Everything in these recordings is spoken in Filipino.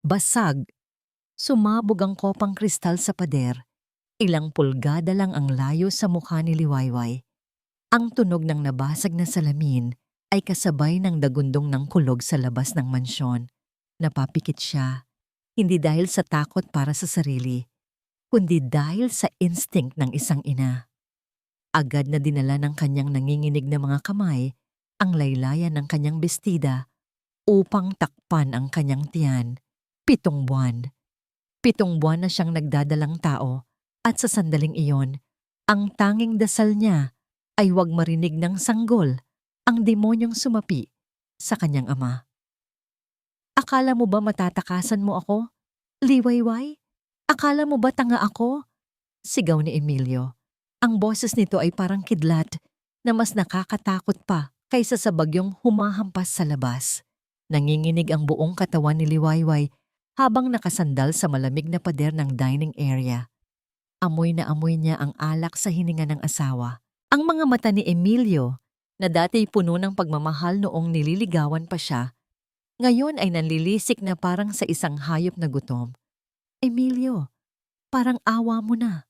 Basag. Sumabog ang kopang kristal sa pader. Ilang pulgada lang ang layo sa mukha ni Liwayway. Ang tunog ng nabasag na salamin ay kasabay ng dagundong ng kulog sa labas ng mansyon. Napapikit siya, hindi dahil sa takot para sa sarili, kundi dahil sa instinct ng isang ina. Agad na dinala ng kanyang nanginginig na mga kamay ang laylayan ng kanyang bestida upang takpan ang kanyang tiyan. 7 buwan. 7 buwan na siyang nagdadalang tao at sa sandaling iyon, ang tanging dasal niya ay huwag marinig ng sanggol ang demonyong sumapi sa kanyang ama. Akala mo ba matatakasan mo ako? Liwayway? Akala mo ba tanga ako? Sigaw ni Emilio. Ang boses nito ay parang kidlat na mas nakakatakot pa kaysa sa bagyong humahampas sa labas. Nanginginig ang buong katawan ni Liwayway habang nakasandal sa malamig na pader ng dining area. Amoy na amoy niya ang alak sa hininga ng asawa. Ang mga mata ni Emilio, na dati puno ng pagmamahal noong nililigawan pa siya, ngayon ay nanlilisik na parang sa isang hayop na gutom. Emilio, parang awa mo na.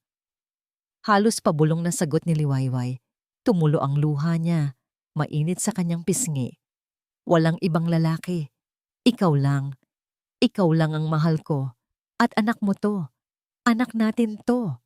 Halos pabulong na sagot ni Liwayway. Tumulo ang luha niya, mainit sa kanyang pisngi. Walang ibang lalaki. Ikaw lang. Ikaw lang ang mahal ko. At anak mo to. Anak natin to.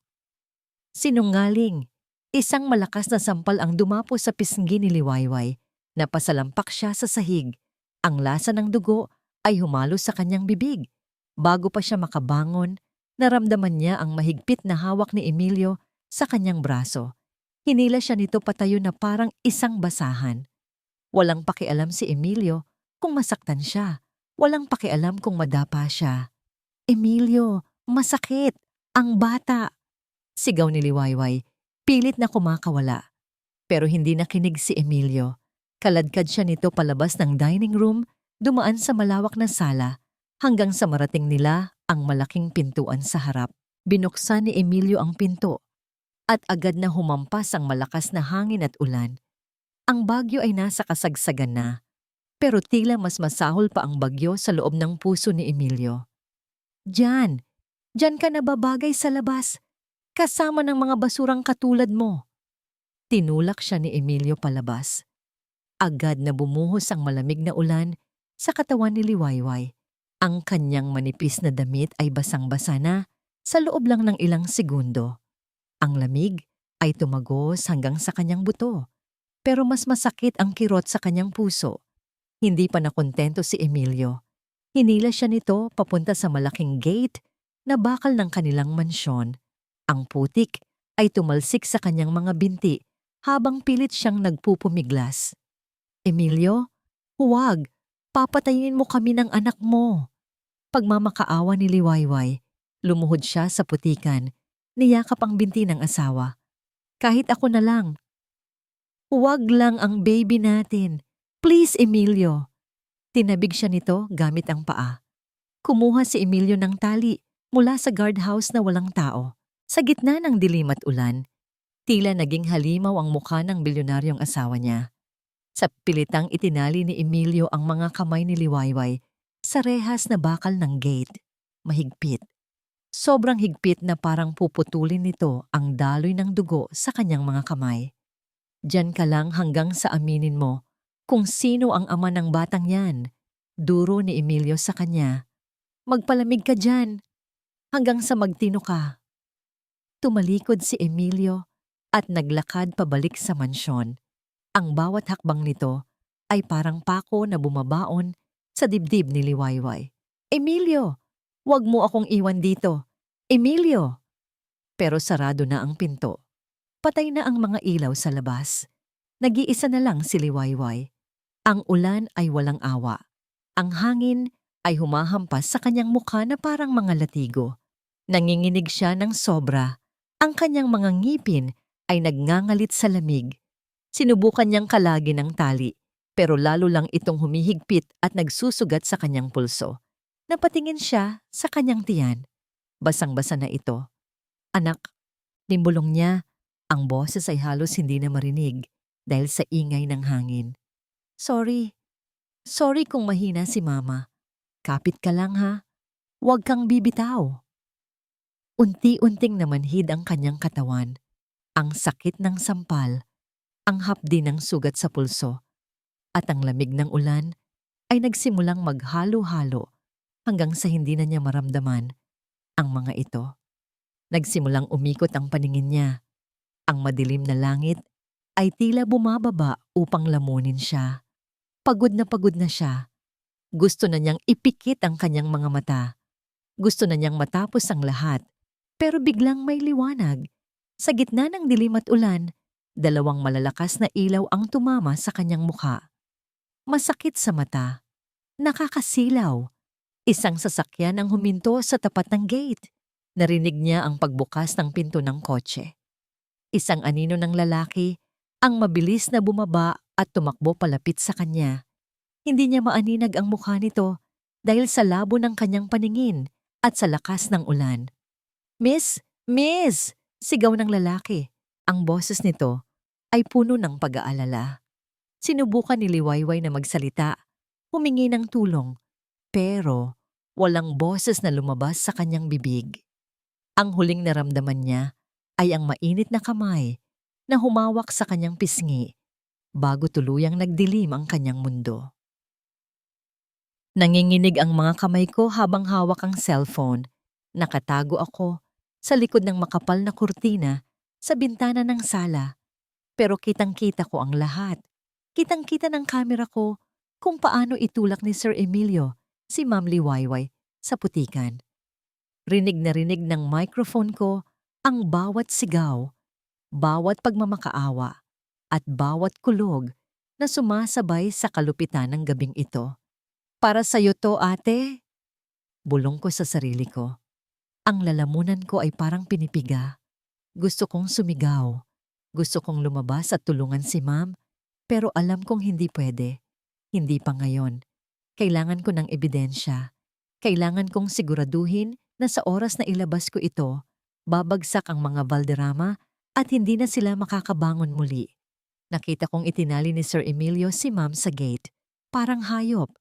Sinungaling. Isang malakas na sampal ang dumapo sa pisngi ni Liwayway. Napasalampak siya sa sahig. Ang lasa ng dugo ay humalo sa kanyang bibig. Bago pa siya makabangon, naramdaman niya ang mahigpit na hawak ni Emilio sa kanyang braso. Hinila siya nito patayo na parang isang basahan. Walang pakialam si Emilio kung masaktan siya. Walang pakialam kung madapa siya. Emilio, masakit! Ang bata! Sigaw ni Liwayway, pilit na kumakawala. Pero hindi nakinig si Emilio. Kaladkad siya nito palabas ng dining room, dumaan sa malawak na sala, hanggang sa marating nila ang malaking pintuan sa harap. Binuksan ni Emilio ang pinto, at agad na humampas ang malakas na hangin at ulan. Ang bagyo ay nasa kasagsagan na, pero tila mas masahol pa ang bagyo sa loob ng puso ni Emilio. Diyan ka nababagay sa labas, kasama ng mga basurang katulad mo. Tinulak siya ni Emilio palabas. Agad na bumuhos ang malamig na ulan sa katawan ni Liwayway. Ang kanyang manipis na damit ay basang-basa na sa loob lang ng ilang segundo. Ang lamig ay tumagos hanggang sa kanyang buto. Pero mas masakit ang kirot sa kanyang puso. Hindi pa nakontento si Emilio. Hinila siya nito papunta sa malaking gate na bakal ng kanilang mansyon. Ang putik ay tumalsik sa kanyang mga binti habang pilit siyang nagpupumiglas. Emilio, huwag! Papatayin mo kami ng anak mo! Pagmamakaawa ni Liwayway, lumuhod siya sa putikan, niyakap ang binti ng asawa. Kahit ako na lang. Huwag lang ang baby natin. Please, Emilio. Tinabig siya nito gamit ang paa. Kumuha si Emilio ng tali mula sa guardhouse na walang tao. Sa gitna ng dilim at ulan, tila naging halimaw ang mukha ng bilyonaryong asawa niya. Sa pilitang itinali ni Emilio ang mga kamay ni Liwayway sa rehas na bakal ng gate. Mahigpit. Sobrang higpit na parang puputulin nito ang daloy ng dugo sa kanyang mga kamay. Diyan ka lang hanggang sa aminin mo kung sino ang ama ng batang yan. Duro ni Emilio sa kanya. Magpalamig ka dyan hanggang sa magtino ka. Tumalikod si Emilio at naglakad pabalik sa mansyon. Ang bawat hakbang nito ay parang pako na bumabaon sa dibdib ni Liwayway. Emilio, wag mo akong iwan dito. Emilio! Pero sarado na ang pinto. Patay na ang mga ilaw sa labas. Nag-iisa na lang si Liwayway. Ang ulan ay walang awa. Ang hangin ay humahampas sa kanyang mukha na parang mga latigo. Nanginginig siya ng sobra. Ang kanyang mga ngipin ay nagngangalit sa lamig. Sinubukan niyang kalagi ng tali, pero lalo lang itong humihigpit at nagsusugat sa kanyang pulso. Napatingin siya sa kanyang tiyan. Basang-basa na ito. Anak, limbulong niya. Ang boses ay halos hindi na marinig dahil sa ingay ng hangin. Sorry. Sorry kung mahina si Mama. Kapit ka lang ha. Huwag kang bibitaw. Unti-unting namanhid ang kanyang katawan. Ang sakit ng sampal, ang hapdi ng sugat sa pulso, at ang lamig ng ulan ay nagsimulang maghalo-halo hanggang sa hindi na niya maramdaman ang mga ito. Nagsimulang umikot ang paningin niya. Ang madilim na langit ay tila bumababa upang lamunin siya. Pagod na siya. Gusto na niyang ipikit ang kanyang mga mata. Gusto na niyang matapos ang lahat. Pero biglang may liwanag. Sa gitna ng dilim at ulan, dalawang malalakas na ilaw ang tumama sa kanyang mukha. Masakit sa mata. Nakakasilaw. Isang sasakyan ang huminto sa tapat ng gate. Narinig niya ang pagbukas ng pinto ng kotse. Isang anino ng lalaki ang mabilis na bumaba at tumakbo palapit sa kanya. Hindi niya maaninag ang mukha nito dahil sa labo ng kanyang paningin at sa lakas ng ulan. "Miss! Miss!" Sigaw ng lalaki. Ang boses nito ay puno ng pag-aalala. Sinubukan ni Liwayway na magsalita, humingi ng tulong, pero walang boses na lumabas sa kanyang bibig. Ang huling naramdaman niya ay ang mainit na kamay na humawak sa kanyang pisngi bago tuluyang nagdilim ang kanyang mundo. Nanginginig ang mga kamay ko habang hawak ang cellphone. Nakatago ako sa likod ng makapal na kurtina sa bintana ng sala. Pero kitang-kita ko ang lahat. Kitang-kita ng kamera ko kung paano itulak ni Sir Emilio si Ma'am Liwayway sa putikan. Rinig na rinig ng microphone ko ang bawat sigaw, bawat pagmamakaawa, at bawat kulog na sumasabay sa kalupitan ng gabing ito. "Para sa'yo to, ate." Bulong ko sa sarili ko. Ang lalamunan ko ay parang pinipiga. Gusto kong sumigaw. Gusto kong lumabas at tulungan si Ma'am, pero alam kong hindi pwede. Hindi pa ngayon. Kailangan ko ng ebidensya. Kailangan kong siguraduhin na sa oras na ilabas ko ito, babagsak ang mga Valderrama at hindi na sila makakabangon muli. Nakita kong itinali ni Sir Emilio si Ma'am sa gate. Parang hayop.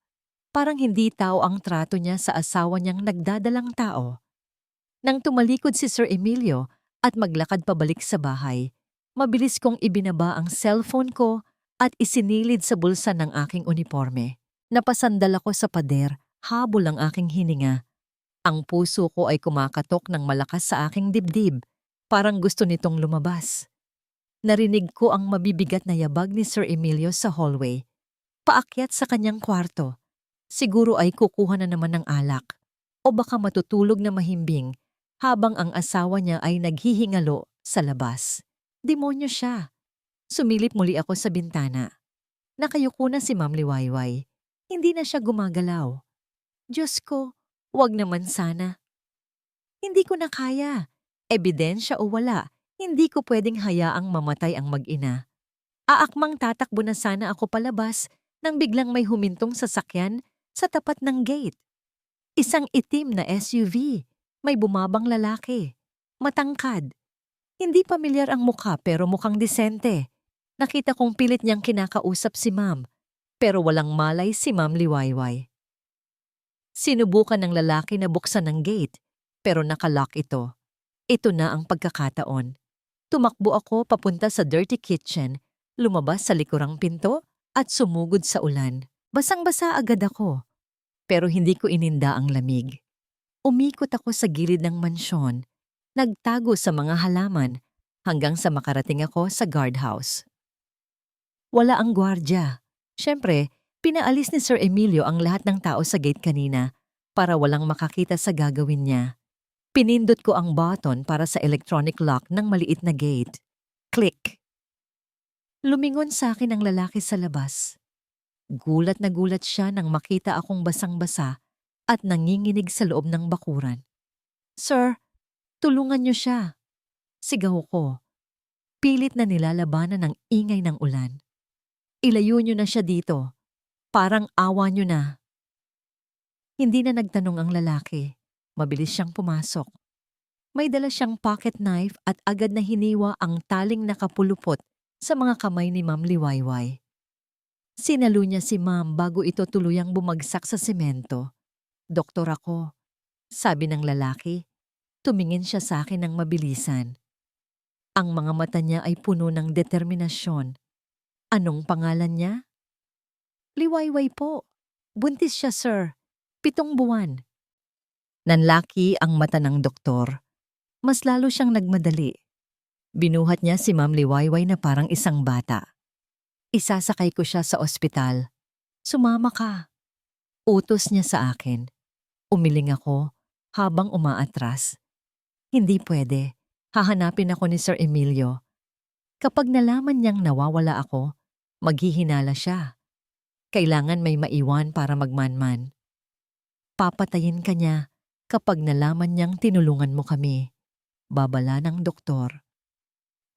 Parang hindi tao ang trato niya sa asawa niyang nagdadalang tao. Nang tumalikod si Sir Emilio at maglakad pabalik sa bahay, mabilis kong ibinaba ang cellphone ko at isinilid sa bulsa ng aking uniforme. Napasandal ako sa pader, habol ang aking hininga. Ang puso ko ay kumakatok ng malakas sa aking dibdib, parang gusto nitong lumabas. Narinig ko ang mabibigat na yabag ni Sir Emilio sa hallway. Paakyat sa kanyang kwarto. Siguro ay kukuha na naman ng alak o baka matutulog na mahimbing habang ang asawa niya ay naghihingalo sa labas. Demonyo siya. Sumilip muli ako sa bintana. Nakayuko na si Ma'am Liwayway. Hindi na siya gumagalaw. Diyos ko, wag naman sana. Hindi ko na kaya. Ebidensya o wala, hindi ko pwedeng hayaang mamatay ang mag-ina. Aakmang tatakbo na sana ako palabas nang biglang may humintong sasakyan sa tapat ng gate. Isang itim na SUV. May bumabang lalaki. Matangkad. Hindi pamilyar ang mukha pero mukhang disente. Nakita kong pilit niyang kinakausap si Ma'am, pero walang malay si Ma'am Liwayway. Sinubukan ng lalaki na buksan ang gate, pero nakalock ito. Ito na ang pagkakataon. Tumakbo ako papunta sa dirty kitchen, lumabas sa likurang pinto at sumugod sa ulan. Basang-basa agad ako, pero hindi ko ininda ang lamig. Umikot ako sa gilid ng mansyon, nagtago sa mga halaman hanggang sa makarating ako sa guardhouse. Wala ang gwardya. Siyempre, pinaalis ni Sir Emilio ang lahat ng tao sa gate kanina para walang makakita sa gagawin niya. Pinindot ko ang button para sa electronic lock ng maliit na gate. Click! Lumingon sa akin ang lalaki sa labas. Gulat na gulat siya nang makita akong basang-basa at nanginginig sa loob ng bakuran. "Sir, tulungan niyo siya." Sigaw ko. Pilit na nilalabanan ng ingay ng ulan. "Ilayo niyo na siya dito. Parang awa niyo na." Hindi na nagtanong ang lalaki. Mabilis siyang pumasok. May dala siyang pocket knife at agad na hiniwa ang taling nakapulupot sa mga kamay ni Ma'am Liwayway. Sinalo niya si Ma'am bago ito tuluyang bumagsak sa semento. Doktor ako. Sabi ng lalaki. Tumingin siya sa akin ng mabilisan. Ang mga mata niya ay puno ng determinasyon. Anong pangalan niya? Liwayway po. Buntis siya, sir. 7 buwan. Nanlaki ang mata ng doktor. Mas lalo siyang nagmadali. Binuhat niya si Ma'am Liwayway na parang isang bata. Isasakay ko siya sa ospital. Sumama ka. Utos niya sa akin. Umiling ako habang umaatras. Hindi pwede. Hahanapin ako ni Sir Emilio. Kapag nalaman niyang nawawala ako, maghihinala siya. Kailangan may maiwan para magmanman. Papatayin ka niya kapag nalaman niyang tinulungan mo kami. Babala ng doktor.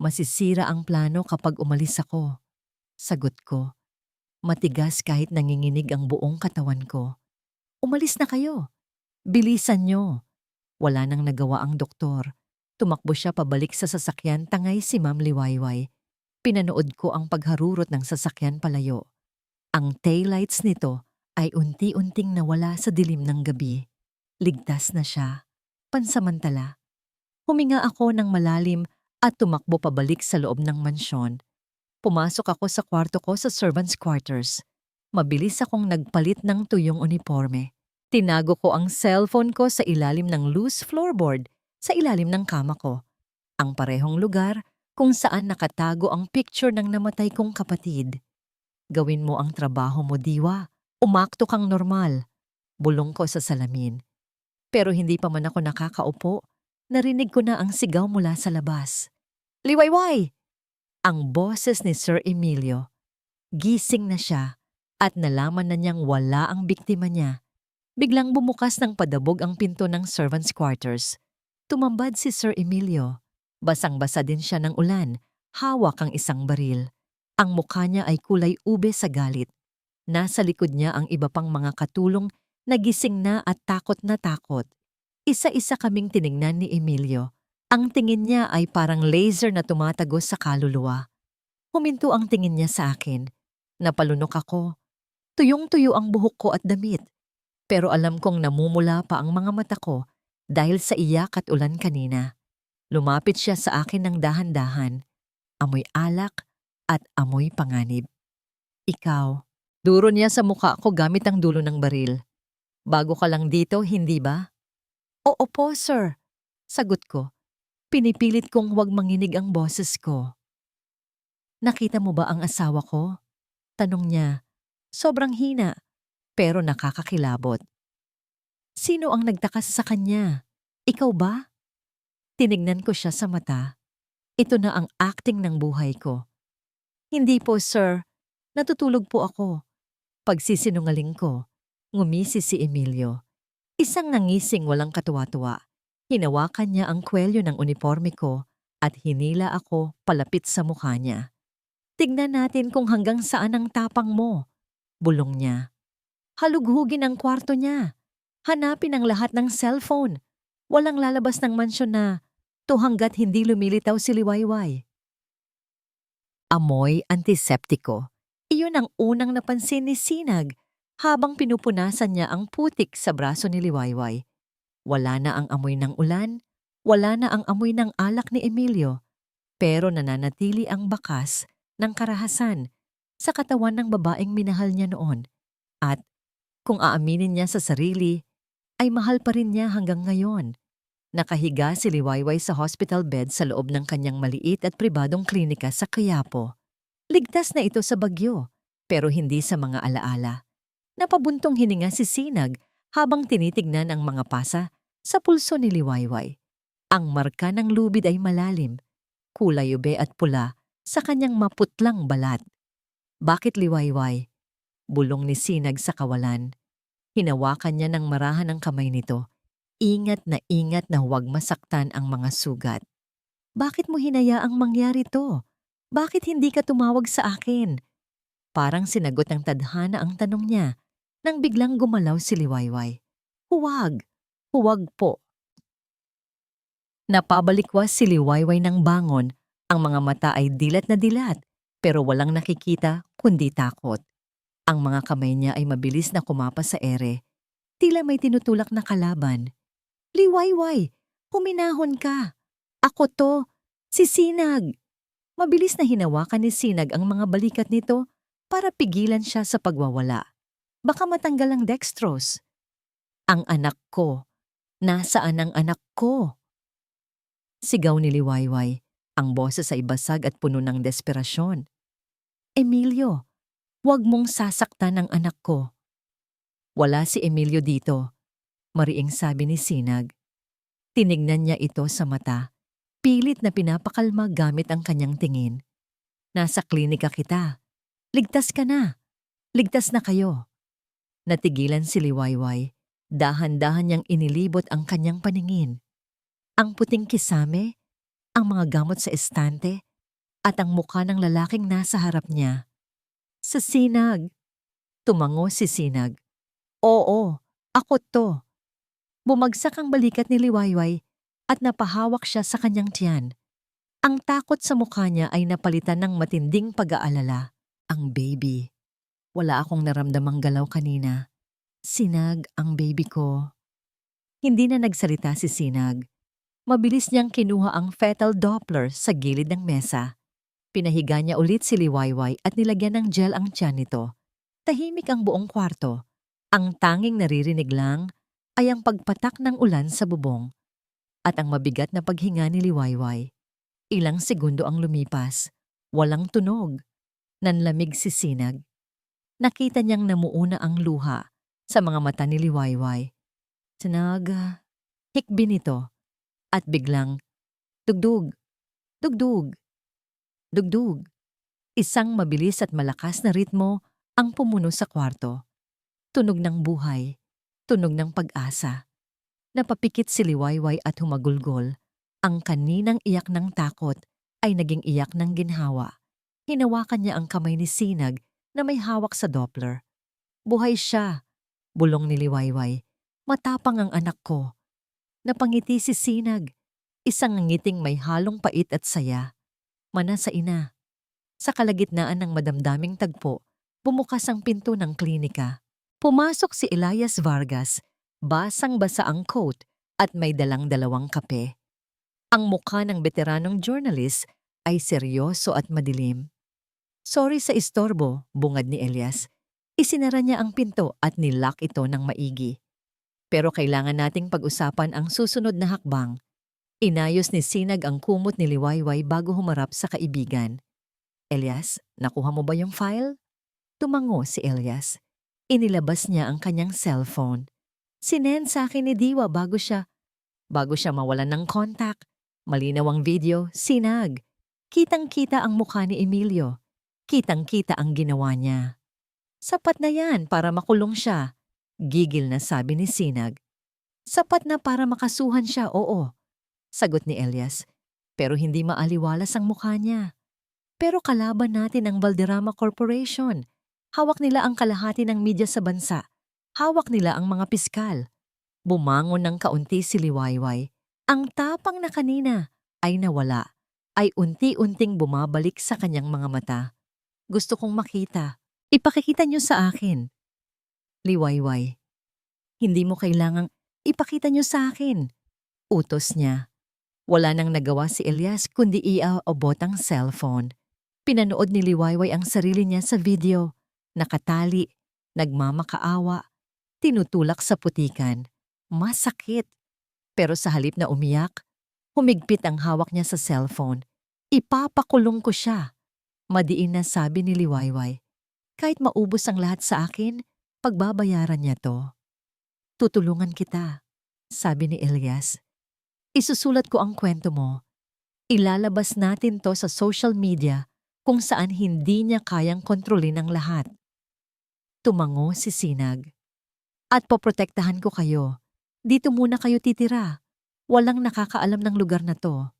Masisira ang plano kapag umalis ako. Sagot ko. Matigas kahit nanginginig ang buong katawan ko. Umalis na kayo. Bilisan niyo. Wala nang nagawa ang doktor. Tumakbo siya pabalik sa sasakyan, tangay si Ma'am Liwayway. Pinanood ko ang pagharurot ng sasakyan palayo. Ang taillights nito ay unti-unting nawala sa dilim ng gabi. Ligtas na siya. Pansamantala. Huminga ako ng malalim at tumakbo pabalik sa loob ng mansyon. Pumasok ako sa kwarto ko sa servants' quarters. Mabilis akong nagpalit ng tuyong uniforme. Tinago ko ang cellphone ko sa ilalim ng loose floorboard sa ilalim ng kama ko. Ang parehong lugar kung saan nakatago ang picture ng namatay kong kapatid. Gawin mo ang trabaho mo, Diwa. Umakto kang normal. Bulong ko sa salamin. Pero hindi pa man ako nakakaupo, narinig ko na ang sigaw mula sa labas. Liwayway! Ang boses ni Sir Emilio. Gising na siya at nalaman na niyang wala ang biktima niya. Biglang bumukas ng padabog ang pinto ng servants' quarters. Tumambad si Sir Emilio. Basang-basa din siya ng ulan. Hawak ang isang baril. Ang mukha niya ay kulay ube sa galit. Nasa likod niya ang iba pang mga katulong na gising na at takot na takot. Isa-isa kaming tiningnan ni Emilio. Ang tingin niya ay parang laser na tumatagos sa kaluluwa. Huminto ang tingin niya sa akin. Napalunok ako. Tuyong-tuyo ang buhok ko at damit. Pero alam kong namumula pa ang mga mata ko dahil sa iyak at ulan kanina. Lumapit siya sa akin ng dahan-dahan. Amoy alak at amoy panganib. Ikaw, duro niya sa mukha ko gamit ang dulo ng baril. Bago ka lang dito, hindi ba? Oo po, sir. Sagot ko. Pinipilit kong huwag manginig ang boses ko. Nakita mo ba ang asawa ko? Tanong niya. Sobrang hina, pero nakakakilabot. Sino ang nagtakas sa kanya? Ikaw ba? Tinignan ko siya sa mata. Ito na ang acting ng buhay ko. Hindi po, sir. Natutulog po ako. Pagsisinungaling ko, ngumisi si Emilio. Isang nangising walang katuwa-tuwa. Hinawakan niya ang kwelyo ng uniforme ko at hinila ako palapit sa mukha niya. Tignan natin kung hanggang saan ang tapang mo. Bulong niya. Halughugin ang kwarto niya. Hanapin ang lahat ng cellphone. Walang lalabas ng mansyon na to hanggat hindi lumilitaw si Liwayway. Amoy antiseptiko. Iyon ang unang napansin ni Sinag habang pinupunasan niya ang putik sa braso ni Liwayway. Wala na ang amoy ng ulan, wala na ang amoy ng alak ni Emilio, pero nananatili ang bakas ng karahasan sa katawan ng babaeng minahal niya noon. At kung aaminin niya sa sarili, ay mahal pa rin niya hanggang ngayon. Nakahiga si Liwayway sa hospital bed sa loob ng kanyang maliit at pribadong klinika sa Quiapo. Ligtas na ito sa bagyo, pero hindi sa mga alaala. Napabuntong hininga si Sinag habang tinitignan ang mga pasa sa pulso ni Liwayway. Ang marka ng lubid ay malalim, kulay ube at pula sa kanyang maputlang balat. Bakit, Liwayway? Bulong ni Sinag sa kawalan. Hinawakan niya ng marahan ang kamay nito. Ingat na huwag masaktan ang mga sugat. Bakit mo hinayaang mangyari to? Bakit hindi ka tumawag sa akin? Parang sinagot ng tadhana ang tanong niya nang biglang gumalaw si Liwayway. Huwag po. Napabalikwas si Liwayway ng bangon. Ang mga mata ay dilat na dilat pero walang nakikita kundi takot. Ang mga kamay niya ay mabilis na kumapas sa ere. Tila may tinutulak na kalaban. Liwayway, huminahon ka. Ako to, si Sinag. Mabilis na hinawakan ni Sinag ang mga balikat nito para pigilan siya sa pagwawala. Baka matanggal ang dextrose. Ang anak ko. Nasaan ang anak ko? Sigaw ni Liwayway, ang boses ay basag at puno ng desperasyon. Emilio, huwag mong sasaktan ang anak ko. Wala si Emilio dito, mariing sabi ni Sinag. Tinignan niya ito sa mata, pilit na pinapakalma gamit ang kanyang tingin. Nasa klinika kita. Ligtas ka na. Ligtas na kayo. Natigilan si Liwayway. Dahan-dahan niyang inilibot ang kanyang paningin. Ang puting kisame, ang mga gamot sa estante, at ang mukha ng lalaking nasa harap niya. Sa Sinag. Tumango si Sinag. Oo, ako to. Bumagsak ang balikat ni Liwayway at napahawak siya sa kanyang tiyan. Ang takot sa mukha niya ay napalitan ng matinding pag-aalala. Ang baby. Wala akong naramdamang galaw kanina. Sinag ang baby ko. Hindi na nagsalita si Sinag. Mabilis niyang kinuha ang fetal Doppler sa gilid ng mesa. Pinahiga niya ulit si Liwayway at nilagyan ng gel ang tiyan nito. Tahimik ang buong kwarto. Ang tanging naririnig lang ay ang pagpatak ng ulan sa bubong at ang mabigat na paghinga ni Liwayway. Ilang segundo ang lumipas. Walang tunog. Nanlamig si Sinag. Nakita niyang namuuna ang luha sa mga mata ni Liwayway. Sinag, hikbi nito. At biglang, dugdug, dugdug, dugdug. Isang mabilis at malakas na ritmo ang pumuno sa kwarto. Tunog ng buhay, tunog ng pag-asa. Napapikit si Liwayway at humagulgol. Ang kaninang iyak ng takot ay naging iyak ng ginhawa. Hinawakan niya ang kamay ni Sinag na may hawak sa Doppler. Buhay siya, bulong ni Liwayway. Matapang ang anak ko. Napangiti si Sinag, isang ngiting may halong pait at saya. Mana sa ina. Sa kalagitnaan ng madamdaming tagpo, bumukas ang pinto ng klinika. Pumasok si Elias Vargas, basang-basa ang coat at may dalang dalawang kape. Ang mukha ng veteranong journalist ay seryoso at madilim. Sorry sa istorbo, bungad ni Elias. Isinara niya ang pinto at nilock ito ng maigi. Pero kailangan nating pag-usapan ang susunod na hakbang. Inayos ni Sinag ang kumot ni Liwayway bago humarap sa kaibigan. Elias, nakuha mo ba yung file? Tumango si Elias. Inilabas niya ang kanyang cellphone. Sinend sa akin ni Diwa bago siya mawalan ng contact. Malinaw ang video, Sinag. Kitang-kita ang mukha ni Emilio. Kitang-kita ang ginawa niya. Sapat na yan para makulong siya. Gigil na sabi ni Sinag. Sapat na para makasuhan siya, oo. Sagot ni Elias. Pero hindi maaliwalas ang mukha niya. Pero kalaban natin ang Valderrama Corporation. Hawak nila ang kalahati ng media sa bansa. Hawak nila ang mga piskal. Bumangon ng kaunti si Liwayway. Ang tapang na kanina ay nawala. Ay unti-unting bumabalik sa kanyang mga mata. Gusto kong makita. Ipakikita niyo sa akin. Liwayway. Hindi mo kailangang ipakita niyo sa akin. Utos niya. Wala nang nagawa si Elias kundi iaabot ang cellphone. Pinanood ni Liwayway ang sarili niya sa video. Nakatali, nagmamakaawa, tinutulak sa putikan. Masakit. Pero sa halip na umiyak, humigpit ang hawak niya sa cellphone. Ipapakulong ko siya. Madiin na sabi ni Liwayway. Kahit maubos ang lahat sa akin, pagbabayaran niya to. Tutulungan kita, sabi ni Elias. Isusulat ko ang kwento mo. Ilalabas natin to sa social media kung saan hindi niya kayang kontrolin ang lahat. Tumango si Sinag. At poprotektahan ko kayo. Dito muna kayo titira. Walang nakakaalam ng lugar na to.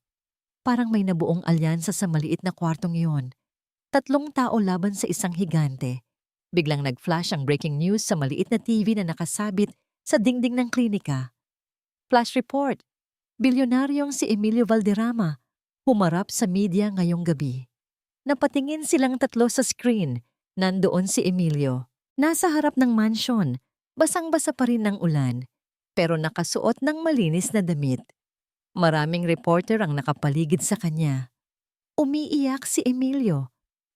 Parang may nabuong alyansa sa maliit na kwartong iyon. 3 tao laban sa isang higante. Biglang nag-flash ang breaking news sa maliit na TV na nakasabit sa dingding ng klinika. Flash report. Bilyonaryong si Emilio Valderrama humarap sa media ngayong gabi. Napatingin silang 3 sa screen. Nandoon si Emilio. Nasa harap ng mansion. Basang-basa pa rin ng ulan. pero nakasuot ng malinis na damit. Maraming reporter ang nakapaligid sa kanya. Umiiyak si Emilio.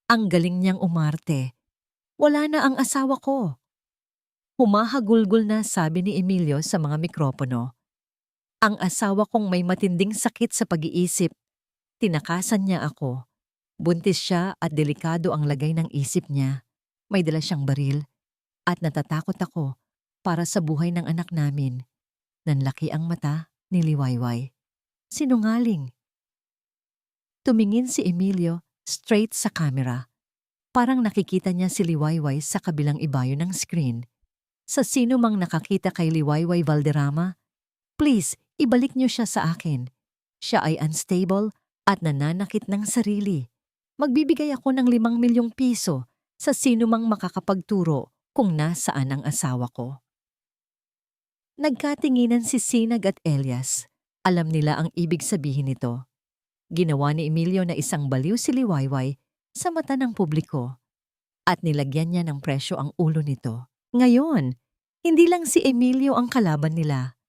Ang galing niyang umarte. Wala na ang asawa ko. Humahagulgol na, sabi ni Emilio sa mga mikropono. Ang asawa kong may matinding sakit sa pag-iisip. Tinakasan niya ako. Buntis siya at delikado ang lagay ng isip niya. May dala siyang baril. At natatakot ako para sa buhay ng anak namin. Nanlaki ang mata ni Liwayway. Sinungaling. Tumingin si Emilio straight sa camera. Parang nakikita niya si Liwayway sa kabilang ibayo ng screen. Sa sino mang nakakita kay Liwayway Valderrama, please, ibalik niyo siya sa akin. Siya ay unstable at nananakit ng sarili. Magbibigay ako ng 5 milyong piso sa sino mang makakapagturo kung nasaan ang asawa ko. Nagkatinginan si Sinag at Elias. Alam nila ang ibig sabihin nito. Ginawa ni Emilio na isang baliw si Liwayway sa mata ng publiko at nilagyan niya ng presyo ang ulo nito. Ngayon, hindi lang si Emilio ang kalaban nila.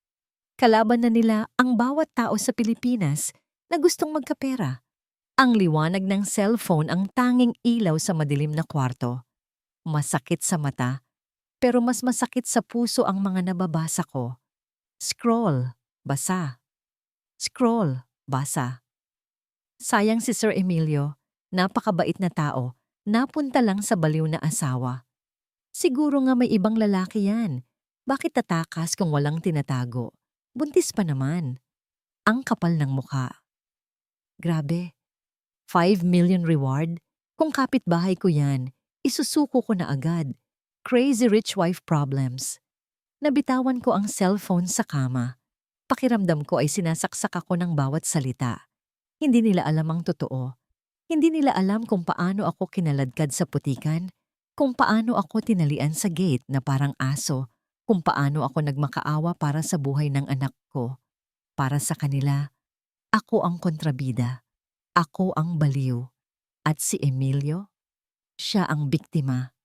Kalaban na nila ang bawat tao sa Pilipinas na gustong magkapera. Ang liwanag ng cellphone ang tanging ilaw sa madilim na kwarto. Masakit sa mata, pero mas masakit sa puso ang mga nababasa ko. Scroll, basa. Scroll, basa. Sayang si Sir Emilio, napakabait na tao, napunta lang sa baliw na asawa. Siguro nga may ibang lalaki yan. Bakit tatakas kung walang tinatago? Buntis pa naman. Ang kapal ng mukha. Grabe. 5 million reward? Kung kapitbahay ko yan, isusuko ko na agad. Crazy rich wife problems. Nabitawan ko ang cellphone sa kama. Pakiramdam ko ay sinasaksak ako ng bawat salita. Hindi nila alam ang totoo. Hindi nila alam kung paano ako kinaladkad sa putikan, kung paano ako tinalian sa gate na parang aso, kung paano ako nagmakaawa para sa buhay ng anak ko. Para sa kanila, ako ang kontrabida. Ako ang baliw. At si Emilio? Siya ang biktima.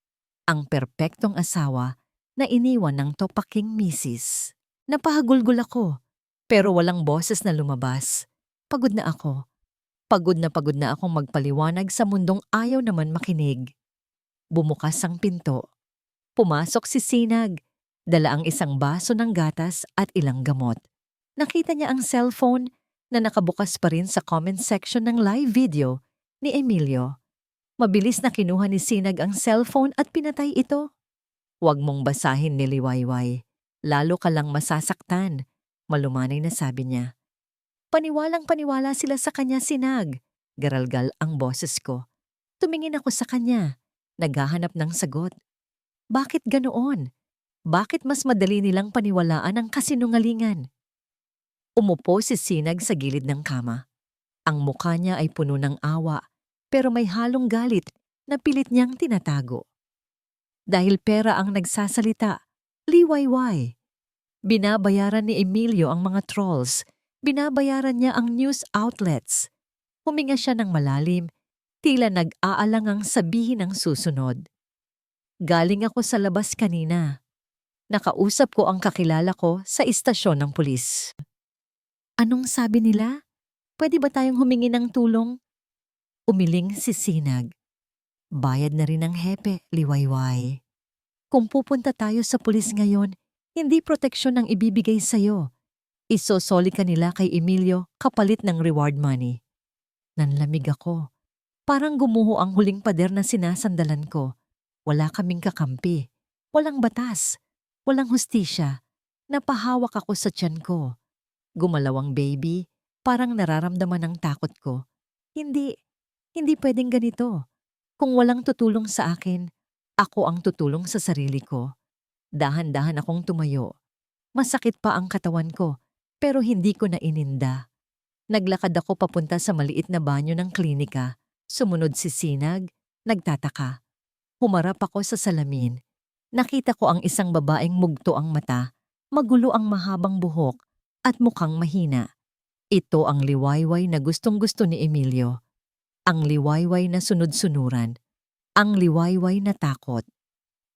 Ang perpektong asawa na iniwan ng topaking misis. Napahagulgol ako, pero walang boses na lumabas. Pagod na ako. Pagod na akong magpaliwanag sa mundong ayaw naman makinig. Bumukas ang pinto. Pumasok si Sinag. Dala ang isang baso ng gatas at ilang gamot. Nakita niya ang cellphone na nakabukas pa rin sa comment section ng live video ni Emilio. Mabilis na kinuha ni Sinag ang cellphone at pinatay ito. Huwag mong basahin ni Liwayway. Lalo ka lang masasaktan. Malumanay na sabi niya. Paniwalang-paniwala sila sa kanya, Sinag. Garalgal ang boses ko. Tumingin ako sa kanya. Naghahanap ng sagot. Bakit ganoon? Bakit mas madali nilang paniwalaan ang kasinungalingan? Umupo si Sinag sa gilid ng kama. Ang mukha niya ay puno ng awa, pero may halong galit na pilit niyang tinatago. Dahil pera ang nagsasalita, Liwayway. Binabayaran ni Emilio ang mga trolls. Binabayaran niya ang news outlets. Huminga siya ng malalim, tila nag-aalangang sabihin ang susunod. Galing ako sa labas kanina. Nakausap ko ang kakilala ko sa istasyon ng pulis. Anong sabi nila? Pwede ba tayong humingi ng tulong? Umiling si Sinag. Bayad na rin ang hepe, Liwayway. Kung pupunta tayo sa pulis ngayon, hindi proteksyon ang ibibigay sa'yo. Isosoli ka nila kay Emilio kapalit ng reward money. Nanlamig ako. Parang gumuho ang huling pader na sinasandalan ko. Wala kaming kakampi. Walang batas. Walang hustisya. Napahawak ako sa tiyan ko. Gumalaw ang baby. Parang nararamdaman ang takot ko. Hindi pwedeng ganito. Kung walang tutulong sa akin, ako ang tutulong sa sarili ko. Dahan-dahan akong tumayo. Masakit pa ang katawan ko. Pero hindi ko na ininda. Naglakad ako papunta sa maliit na banyo ng klinika. Sumunod si Sinag, nagtataka. Humarap ako sa salamin. Nakita ko ang isang babaeng mugto ang mata, magulo ang mahabang buhok, at mukhang mahina. Ito ang Liwayway na gustong-gusto ni Emilio. Ang Liwayway na sunod-sunuran. Ang Liwayway na takot.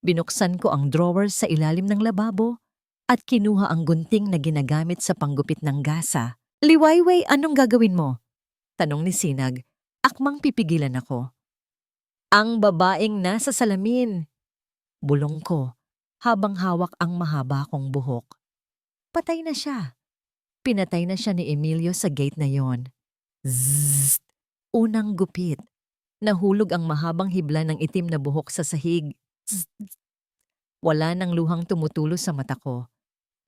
Binuksan ko ang drawer sa ilalim ng lababo. at kinuha ang gunting na ginagamit sa panggupit ng gasa. Liwayway, anong gagawin mo? Tanong ni Sinag. Akmang pipigilan ako. Ang babaeng nasa salamin. Bulong ko habang hawak ang mahaba kong buhok. Patay na siya. Pinatay na siya ni Emilio sa gate na yon. Zzzt! Unang gupit. Nahulog ang mahabang hibla ng itim na buhok sa sahig. Zzzt! Wala nang luhang tumutulo sa mata ko.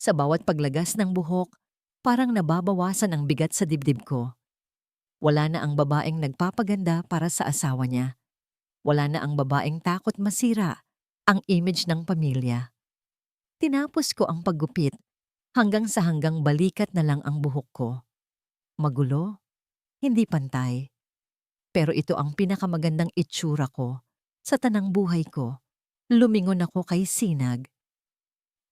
Sa bawat paglagas ng buhok, parang nababawasan ang bigat sa dibdib ko. Wala na ang babaeng nagpapaganda para sa asawa niya. Wala na ang babaeng takot masira ang image ng pamilya. Tinapos ko ang paggupit hanggang sa hanggang balikat na lang ang buhok ko. Magulo, hindi pantay. Pero ito ang pinakamagandang itsura ko sa tanang buhay ko. Lumingon ako kay Sinag.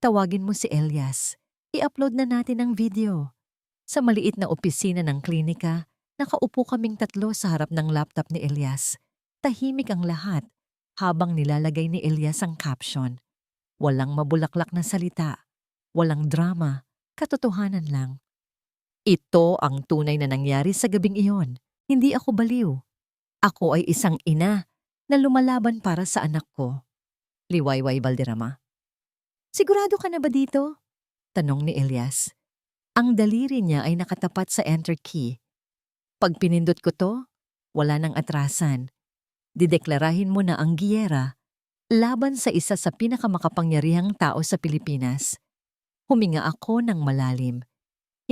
Tawagin mo si Elias. I-upload na natin ang video. Sa maliit na opisina ng klinika, nakaupo kaming tatlo sa harap ng laptop ni Elias. Tahimik ang lahat habang nilalagay ni Elias ang caption. Walang mabulaklak na salita, walang drama, katotohanan lang. Ito ang tunay na nangyari sa gabing iyon. Hindi ako baliw. Ako ay isang ina na lumalaban para sa anak ko. Liwayway Valderrama. Sigurado ka na ba dito? Tanong ni Elias. Ang daliri niya ay nakatapat sa enter key. Pag pinindot ko to, wala nang atrasan. Dideklarahin mo na ang giyera laban sa isa sa pinakamakapangyarihang tao sa Pilipinas. Huminga ako ng malalim.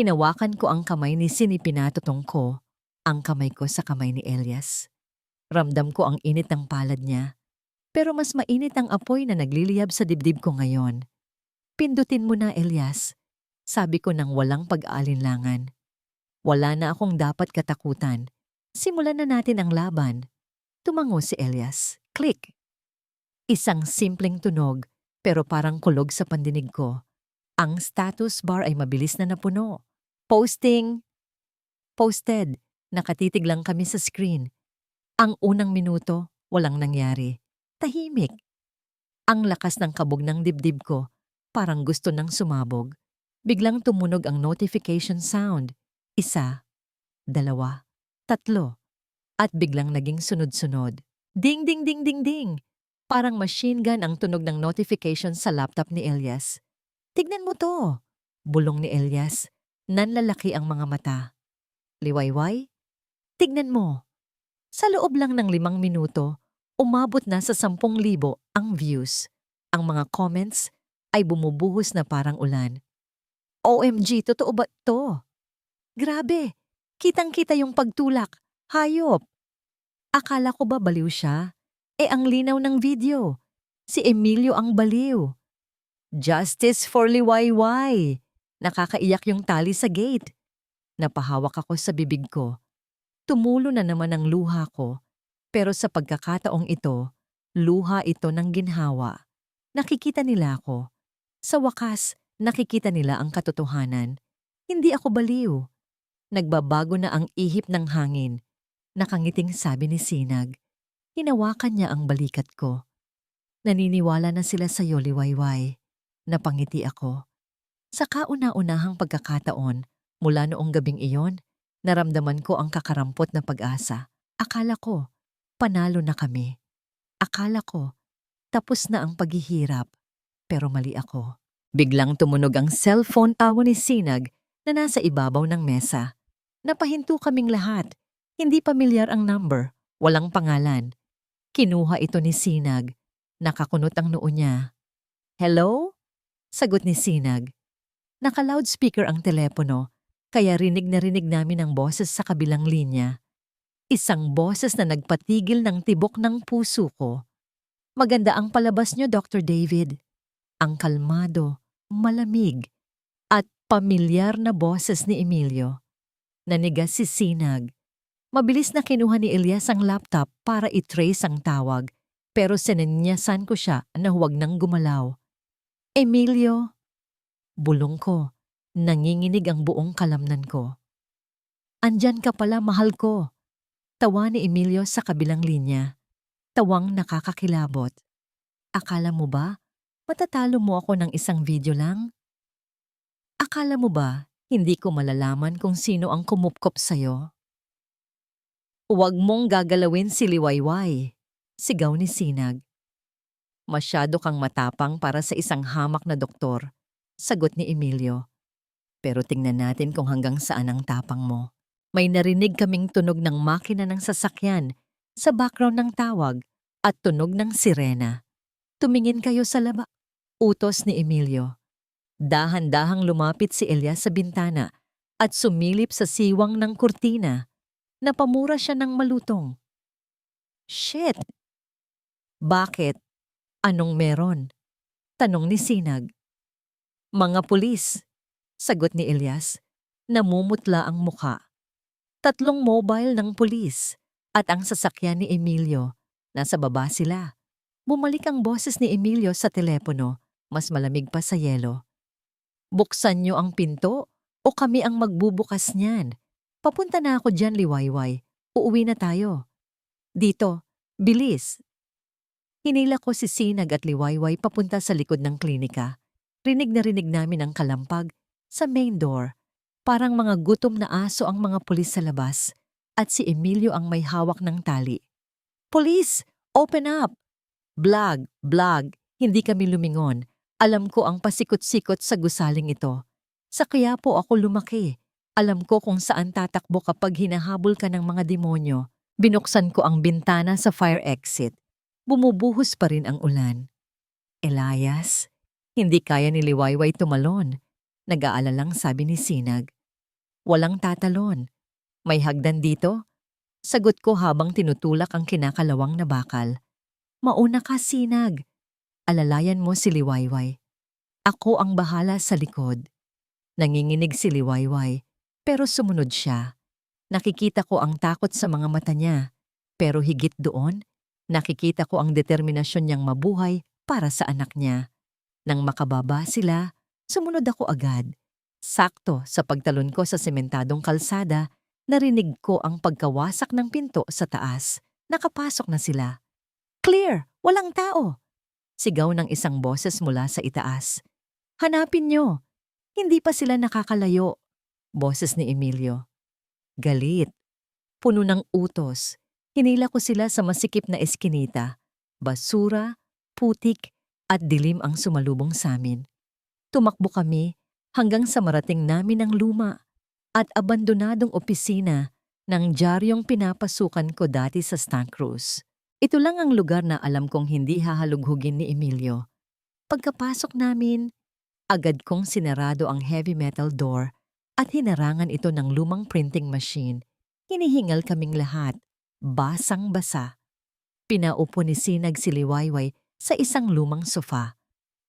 Hinawakan ko ang kamay ni Sinipinatutong ko, ang kamay ko sa kamay ni Elias. Ramdam ko ang init ng palad niya, pero mas mainit ang apoy na nagliliyab sa dibdib ko ngayon. Pindutin mo na, Elias, sabi ko nang walang pag-aalinlangan. Wala na akong dapat katakutan. Simulan na natin ang laban. Tumango si Elias. Click! Isang simpleng tunog, pero parang kulog sa pandinig ko. Ang status bar ay mabilis na napuno. Posting! Posted. Nakatitig lang kami sa screen. Ang unang minuto, walang nangyari. Tahimik. Ang lakas ng kabog ng dibdib ko, parang gusto nang sumabog. Biglang tumunog ang notification sound. 1, 2, 3. At biglang naging sunod-sunod. Ding ding ding ding ding! Parang machine gun ang tunog ng notification sa laptop ni Elias. Tignan mo to! Bulong ni Elias. Nanlalaki ang mga mata. Liwayway? Tignan mo. Sa loob lang ng 5 minuto, umabot na sa 10,000 ang views. Ang mga comments ay bumubuhos na parang ulan. OMG, totoo ba to? Grabe! Kitang-kita yung pagtulak. Hayop! Akala ko ba baliw siya? Ang linaw ng video. Si Emilio ang baliw. Justice for Liwayway. Nakakaiyak yung tali sa gate. Napahawak ako sa bibig ko. Tumulo na naman ang luha ko. Pero sa pagkakataong ito, luha ito ng ginhawa. Nakikita nila ako. Sa wakas, nakikita nila ang katotohanan. Hindi ako baliw. Nagbabago na ang ihip ng hangin. Nakangiting sabi ni Sinag. Hinawakan niya ang balikat ko. Naniniwala na sila sa iyo, Liwayway. Napangiti ako. Sa kauna-unahang pagkakataon, mula noong gabing iyon, naramdaman ko ang kakarampot na pag-asa. Akala ko, panalo na kami. Akala ko, tapos na ang paghihirap. Pero mali ako. Biglang tumunog ang cellphone tawo ni Sinag na nasa ibabaw ng mesa. Napahinto kaming lahat. Hindi pamilyar ang number, walang pangalan. Kinuha ito ni Sinag. Nakakunot ang noo niya. Hello? Sagot ni Sinag. Naka-loudspeaker ang telepono, kaya rinig na rinig namin ang boses sa kabilang linya. Isang boses na nagpatigil ng tibok ng puso ko. Maganda ang palabas niyo, Dr. David. Ang kalmado, malamig, at pamilyar na boses ni Emilio. Nanigas si Sinag. Mabilis na kinuha ni Elias ang laptop para i-trace ang tawag, pero sininyasan ko siya na huwag nang gumalaw. Emilio, bulong ko, nanginginig ang buong kalamnan ko. Andyan ka pala, mahal ko. Tawa ni Emilio sa kabilang linya. Tawang nakakakilabot. Akala mo ba, matatalo mo ako ng isang video lang? Akala mo ba hindi ko malalaman kung sino ang kumupkop sa'yo? Huwag mong gagalawin si Liwayway, sigaw ni Sinag. Masyado kang matapang para sa isang hamak na doktor, sagot ni Emilio. Pero tingnan natin kung hanggang saan ang tapang mo. May narinig kaming tunog ng makina ng sasakyan sa background ng tawag at tunog ng sirena. Tumingin kayo sa laba. Utos ni Emilio. Dahan-dahang lumapit si Elias sa bintana at sumilip sa siwang ng kurtina. Napamura siya ng malutong. Shit! Bakit? Anong meron? Tanong ni Sinag. Mga pulis, sagot ni Elias. Namumutla ang muka. 3 mobile ng pulis at ang sasakyan ni Emilio. Nasa baba sila. Bumalik ang boses ni Emilio sa telepono, mas malamig pa sa yelo. Buksan niyo ang pinto o kami ang magbubukas niyan. Papunta na ako dyan, Liwayway. Uuwi na tayo. Dito, bilis. Hinila ko si Sinag at Liwayway papunta sa likod ng klinika. Rinig na rinig namin ang kalampag sa main door. Parang mga gutom na aso ang mga pulis sa labas at si Emilio ang may hawak ng tali. Police, open up! Blag, hindi kami lumingon. Alam ko ang pasikot-sikot sa gusaling ito. Sa Quiapo ako lumaki. Alam ko kung saan tatakbo kapag hinahabol ka ng mga demonyo. Binuksan ko ang bintana sa fire exit. Bumubuhos pa rin ang ulan. Elias, hindi kaya ni Liwayway tumalon. Nag-aalalang sabi ni Sinag. Walang tatalon. May hagdan dito? Sagot ko habang tinutulak ang kinakalawang na bakal. Mauna ka, Sinag. Alalayan mo si Liwayway. Ako ang bahala sa likod. Nanginginig si Liwayway, pero sumunod siya. Nakikita ko ang takot sa mga mata niya, pero higit doon, nakikita ko ang determinasyon niyang mabuhay para sa anak niya. Nang makababa sila, sumunod ako agad. Sakto sa pagtalon ko sa sementadong kalsada, narinig ko ang pagkawasak ng pinto sa taas. Nakapasok na sila. Clear! Walang tao! Sigaw ng isang boses mula sa itaas. Hanapin niyo! Hindi pa sila nakakalayo. Boses ni Emilio. Galit. Puno ng utos. Hinila ko sila sa masikip na eskinita. Basura, putik, at dilim ang sumalubong sa amin. Tumakbo kami hanggang sa marating namin ang luma at abandonadong opisina ng dyaryong pinapasukan ko dati sa Santa Cruz. Ito lang ang lugar na alam kong hindi hahalughugin ni Emilio. Pagkapasok namin, agad kong sinarado ang heavy metal door at hinarangan ito ng lumang printing machine. Hinihingal kaming lahat, basang-basa. Pinaupo ni Sinag si Liwayway sa isang lumang sofa.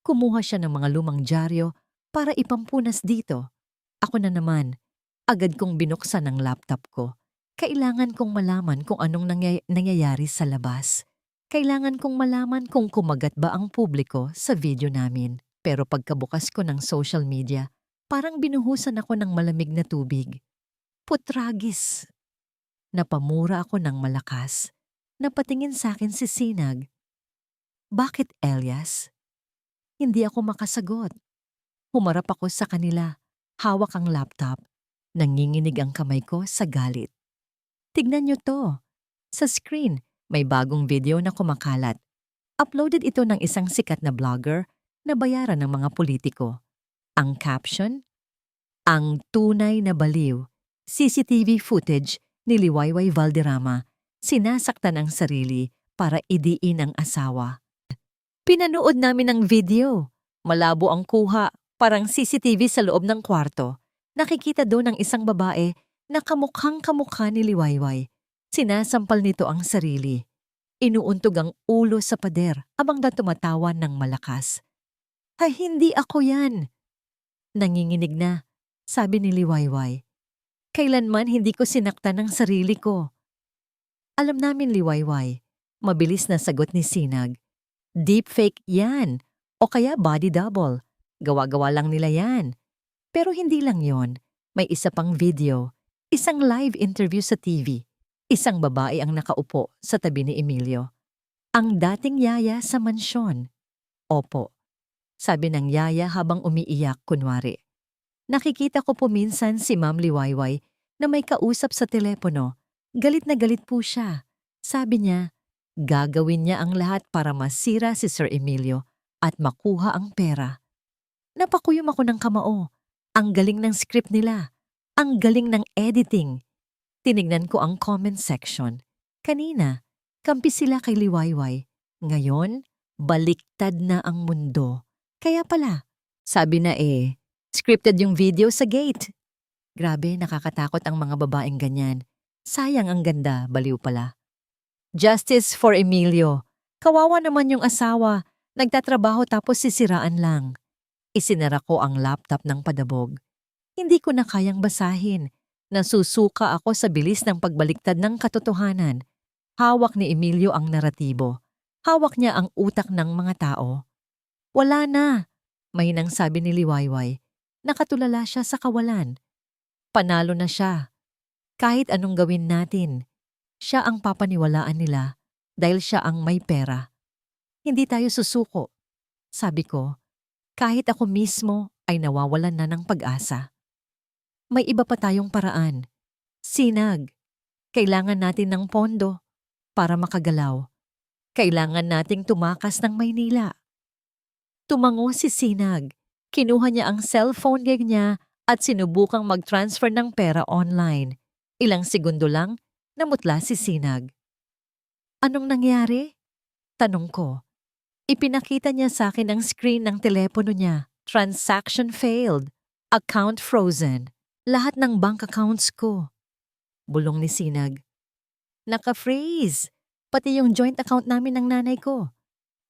Kumuha siya ng mga lumang dyaryo para ipampunas dito. Ako na naman, agad kong binuksan ang laptop ko. Kailangan kong malaman kung anong nangyayari sa labas. Kailangan kong malaman kung kumagat ba ang publiko sa video namin. Pero pagkabukas ko ng social media, parang binuhusan ako ng malamig na tubig. Putragis! Napamura ako ng malakas. Napatingin sa akin si Sinag. Bakit, Elias? Hindi ako makasagot. Humarap ako sa kanila. Hawak ang laptop. Nanginginig ang kamay ko sa galit. Tignan niyo to. Sa screen, may bagong video na kumakalat. Uploaded ito ng isang sikat na vlogger na bayaran ng mga politiko. Ang caption? Ang tunay na baliw. CCTV footage ni Liwayway Valderrama. Sinasaktan ang sarili para idiin ang asawa. Pinanood namin ang video. Malabo ang kuha, parang CCTV sa loob ng kwarto. Nakikita doon ang isang babae na kamukhang-kamukha ni Liwayway. Sinasampal nito ang sarili. Inuuntog ang ulo sa pader abang tumatawa ng malakas. Ay, hindi ako yan. Nanginginig na, sabi ni Liwayway. Kailanman hindi ko sinaktan ang sarili ko. Alam namin, Liwayway. Mabilis na sagot ni Sinag. Deepfake yan, o kaya body double. Gawa-gawa lang nila yan. Pero hindi lang yon. May isa pang video. Isang live interview sa TV. Isang babae ang nakaupo sa tabi ni Emilio. Ang dating yaya sa mansyon. Opo, sabi ng yaya habang umiiyak kunwari. Nakikita ko po minsan si Ma'am Liwayway na may kausap sa telepono. Galit na galit po siya. Sabi niya, gagawin niya ang lahat para masira si Sir Emilio at makuha ang pera. Napakuyom ako ng kamao. Ang galing ng script nila. Ang galing ng editing. Tinignan ko ang comment section. Kanina, kampi sila kay Liwayway. Ngayon, baliktad na ang mundo. Kaya pala, sabi na scripted yung video sa gate. Grabe, nakakatakot ang mga babaeng ganyan. Sayang ang ganda, baliw pala. Justice for Emilio. Kawawa naman yung asawa. Nagtatrabaho tapos sisiraan lang. Isinara ko ang laptop ng padabog. Hindi ko na kayang basahin. Nasusuka ako sa bilis ng pagbaliktad ng katotohanan. Hawak ni Emilio ang naratibo. Hawak niya ang utak ng mga tao. Wala na, mahinang sabi ni Liwayway. Nakatulala siya sa kawalan. Panalo na siya. Kahit anong gawin natin, siya ang papaniwalaan nila dahil siya ang may pera. Hindi tayo susuko. Sabi ko, kahit ako mismo ay nawawalan na ng pag-asa. May iba pa tayong paraan. Sinag. Kailangan natin ng pondo para makagalaw. Kailangan nating tumakas ng Maynila. Tumango si Sinag. Kinuha niya ang cellphone gig niya at sinubukang mag-transfer ng pera online. Ilang segundo lang, namutla si Sinag. Anong nangyari? Tanong ko. Ipinakita niya sa akin ang screen ng telepono niya. Transaction failed. Account frozen. Lahat ng bank accounts ko. Bulong ni Sinag. Naka-freeze. Pati yung joint account namin ng nanay ko.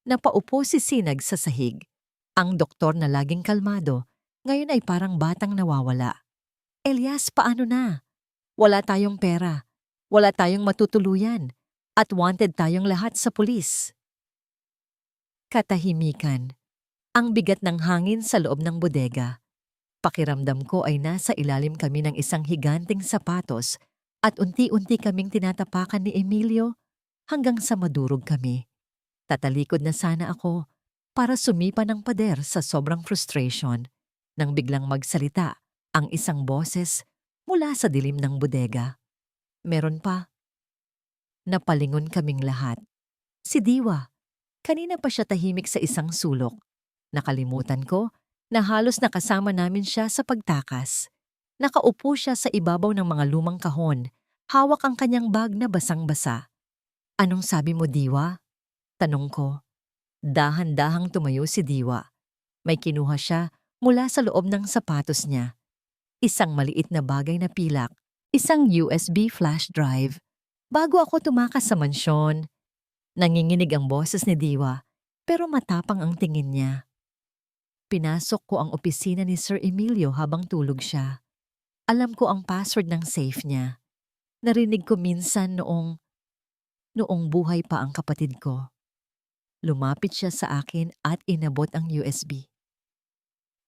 Napaupo si Sinag sa sahig. Ang doktor na laging kalmado, ngayon ay parang batang nawawala. Elias, paano na? Wala tayong pera. Wala tayong matutuluyan. At wanted tayong lahat sa pulis. Katahimikan. Ang bigat ng hangin sa loob ng bodega. Pakiramdam ko ay nasa ilalim kami ng isang higanting sapatos at unti-unti kaming tinatapakan ni Emilio hanggang sa madurog kami. Tatalikod na sana ako para sumipa ng pader sa sobrang frustration nang biglang magsalita ang isang boses mula sa dilim ng bodega. Meron pa. Napalingon kaming lahat. Si Diwa. Kanina pa siya tahimik sa isang sulok. Nakalimutan ko na halos nakasama namin siya sa pagtakas. Nakaupo siya sa ibabaw ng mga lumang kahon. Hawak ang kanyang bag na basang-basa. Anong sabi mo, Diwa? Tanong ko. Dahan-dahang tumayo si Diwa. May kinuha siya mula sa loob ng sapatos niya. Isang maliit na bagay na pilak. Isang USB flash drive. Bago ako tumakas sa mansyon, nanginginig ang boses ni Diwa pero matapang ang tingin niya. Pinasok ko ang opisina ni Sir Emilio habang tulog siya. Alam ko ang password ng safe niya. Narinig ko minsan noong buhay pa ang kapatid ko. Lumapit siya sa akin at inabot ang USB.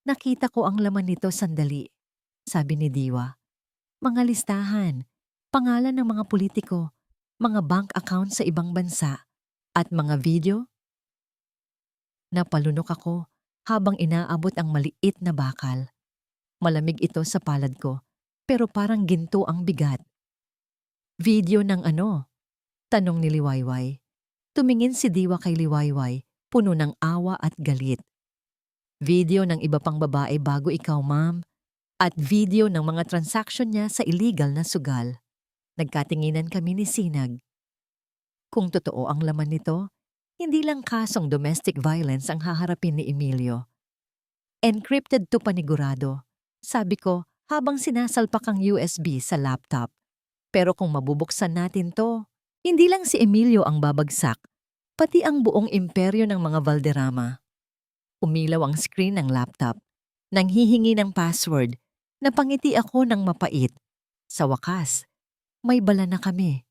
Nakita ko ang laman nito sandali, sabi ni Diwa. Mga listahan, pangalan ng mga politiko, mga bank account sa ibang bansa, at mga video. Napalunok ako habang inaabot ang maliit na bakal. Malamig ito sa palad ko, pero parang ginto ang bigat. Video ng ano? Tanong ni Liwayway. Tumingin si Diwa kay Liwayway, puno ng awa at galit. Video ng iba pang babae bago ikaw, ma'am. At video ng mga transaksyon niya sa illegal na sugal. Nagkatinginan kami ni Sinag. Kung totoo ang laman nito, hindi lang kasong domestic violence ang haharapin ni Emilio. Encrypted to panigurado, sabi ko habang sinasalpak ang USB sa laptop. Pero kung mabubuksan natin to, hindi lang si Emilio ang babagsak, pati ang buong imperyo ng mga Valderrama. Umilaw ang screen ng laptop. Nanghihingi ng password. Napangiti ako ng mapait. Sa wakas, may bala na kami.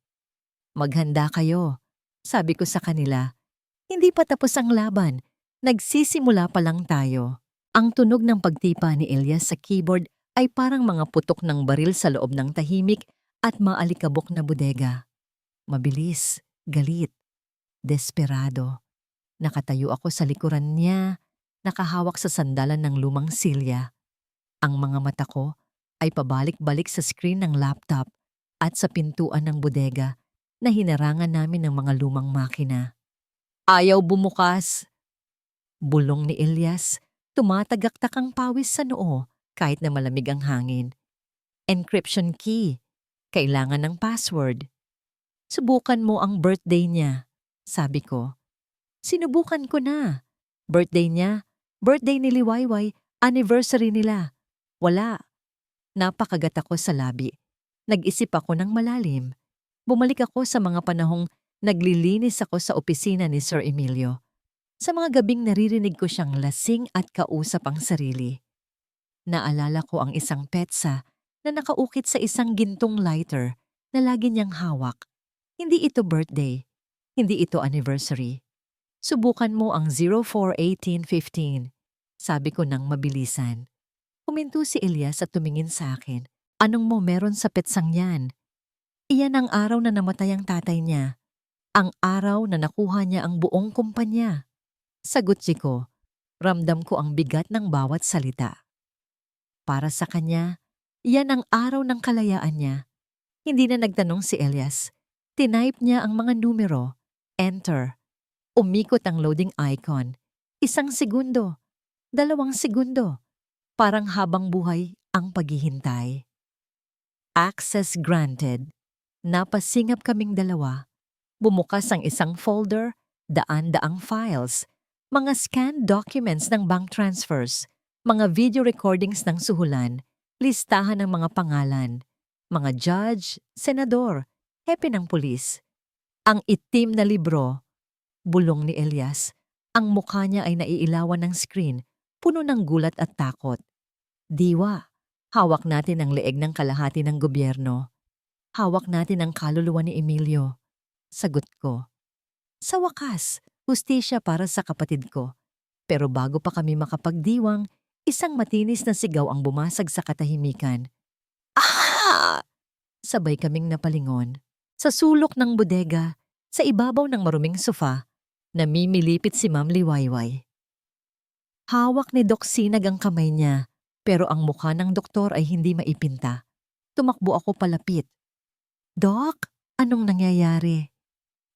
Maghanda kayo, sabi ko sa kanila. Hindi pa tapos ang laban. Nagsisimula pa lang tayo. Ang tunog ng pagtipa ni Elias sa keyboard ay parang mga putok ng baril sa loob ng tahimik at maalikabok na bodega. Mabilis, galit, desperado. Nakatayo ako sa likuran niya, nakahawak sa sandalan ng lumang silya. Ang mga mata ko ay pabalik-balik sa screen ng laptop at sa pintuan ng bodega na hinarangan namin ng mga lumang makina. Ayaw bumukas! Bulong ni Elias, tumatagaktak ang pawis sa noo kahit na malamig ang hangin. Encryption key. Kailangan ng password. Subukan mo ang birthday niya, sabi ko. Sinubukan ko na. Birthday niya, birthday ni Liwayway, anniversary nila. Wala. Napakagat ako sa labi. Nag-isip ako ng malalim. Bumalik ako sa mga panahong naglilinis ako sa opisina ni Sir Emilio. Sa mga gabing naririnig ko siyang lasing at kausap ang sarili. Naalala ko ang isang petsa na nakaukit sa isang gintong lighter na lagi niyang hawak. Hindi ito birthday. Hindi ito anniversary. Subukan mo ang 041815. Sabi ko nang mabilisan. Huminto si Elias at tumingin sa akin. Anong mo meron sa petsang yan? Iyan ang araw na namatay ang tatay niya. Ang araw na nakuha niya ang buong kumpanya. Sagot ko, ramdam ko ang bigat ng bawat salita. Para sa kanya, iyan ang araw ng kalayaan niya. Hindi na nagtanong si Elias. Tinype niya ang mga numero. Enter. Umikot ang loading icon. 1 segundo. 2 segundo. Parang habang buhay ang paghihintay. Access granted. Napasingap kaming dalawa. Bumukas ang isang folder, daan-daang files, mga scanned documents ng bank transfers, mga video recordings ng suhulan, listahan ng mga pangalan, mga judge, senador, hepe ng pulis. Ang itim na libro, bulong ni Elias, ang mukha niya ay naiilawan ng screen, puno ng gulat at takot. Diwa, hawak natin ang leeg ng kalahati ng gobyerno. Hawak natin ang kaluluwa ni Emilio. Sagot ko. Sa wakas, hustisya para sa kapatid ko. Pero bago pa kami makapagdiwang, isang matinis na sigaw ang bumasag sa katahimikan. Ah! Sabay kaming napalingon. Sa sulok ng bodega, sa ibabaw ng maruming sofa, namimilipit si Ma'am Liwayway. Hawak ni Doc Sinag ang kamay niya, pero ang mukha ng doktor ay hindi maipinta. Tumakbo ako palapit. Doc, anong nangyayari?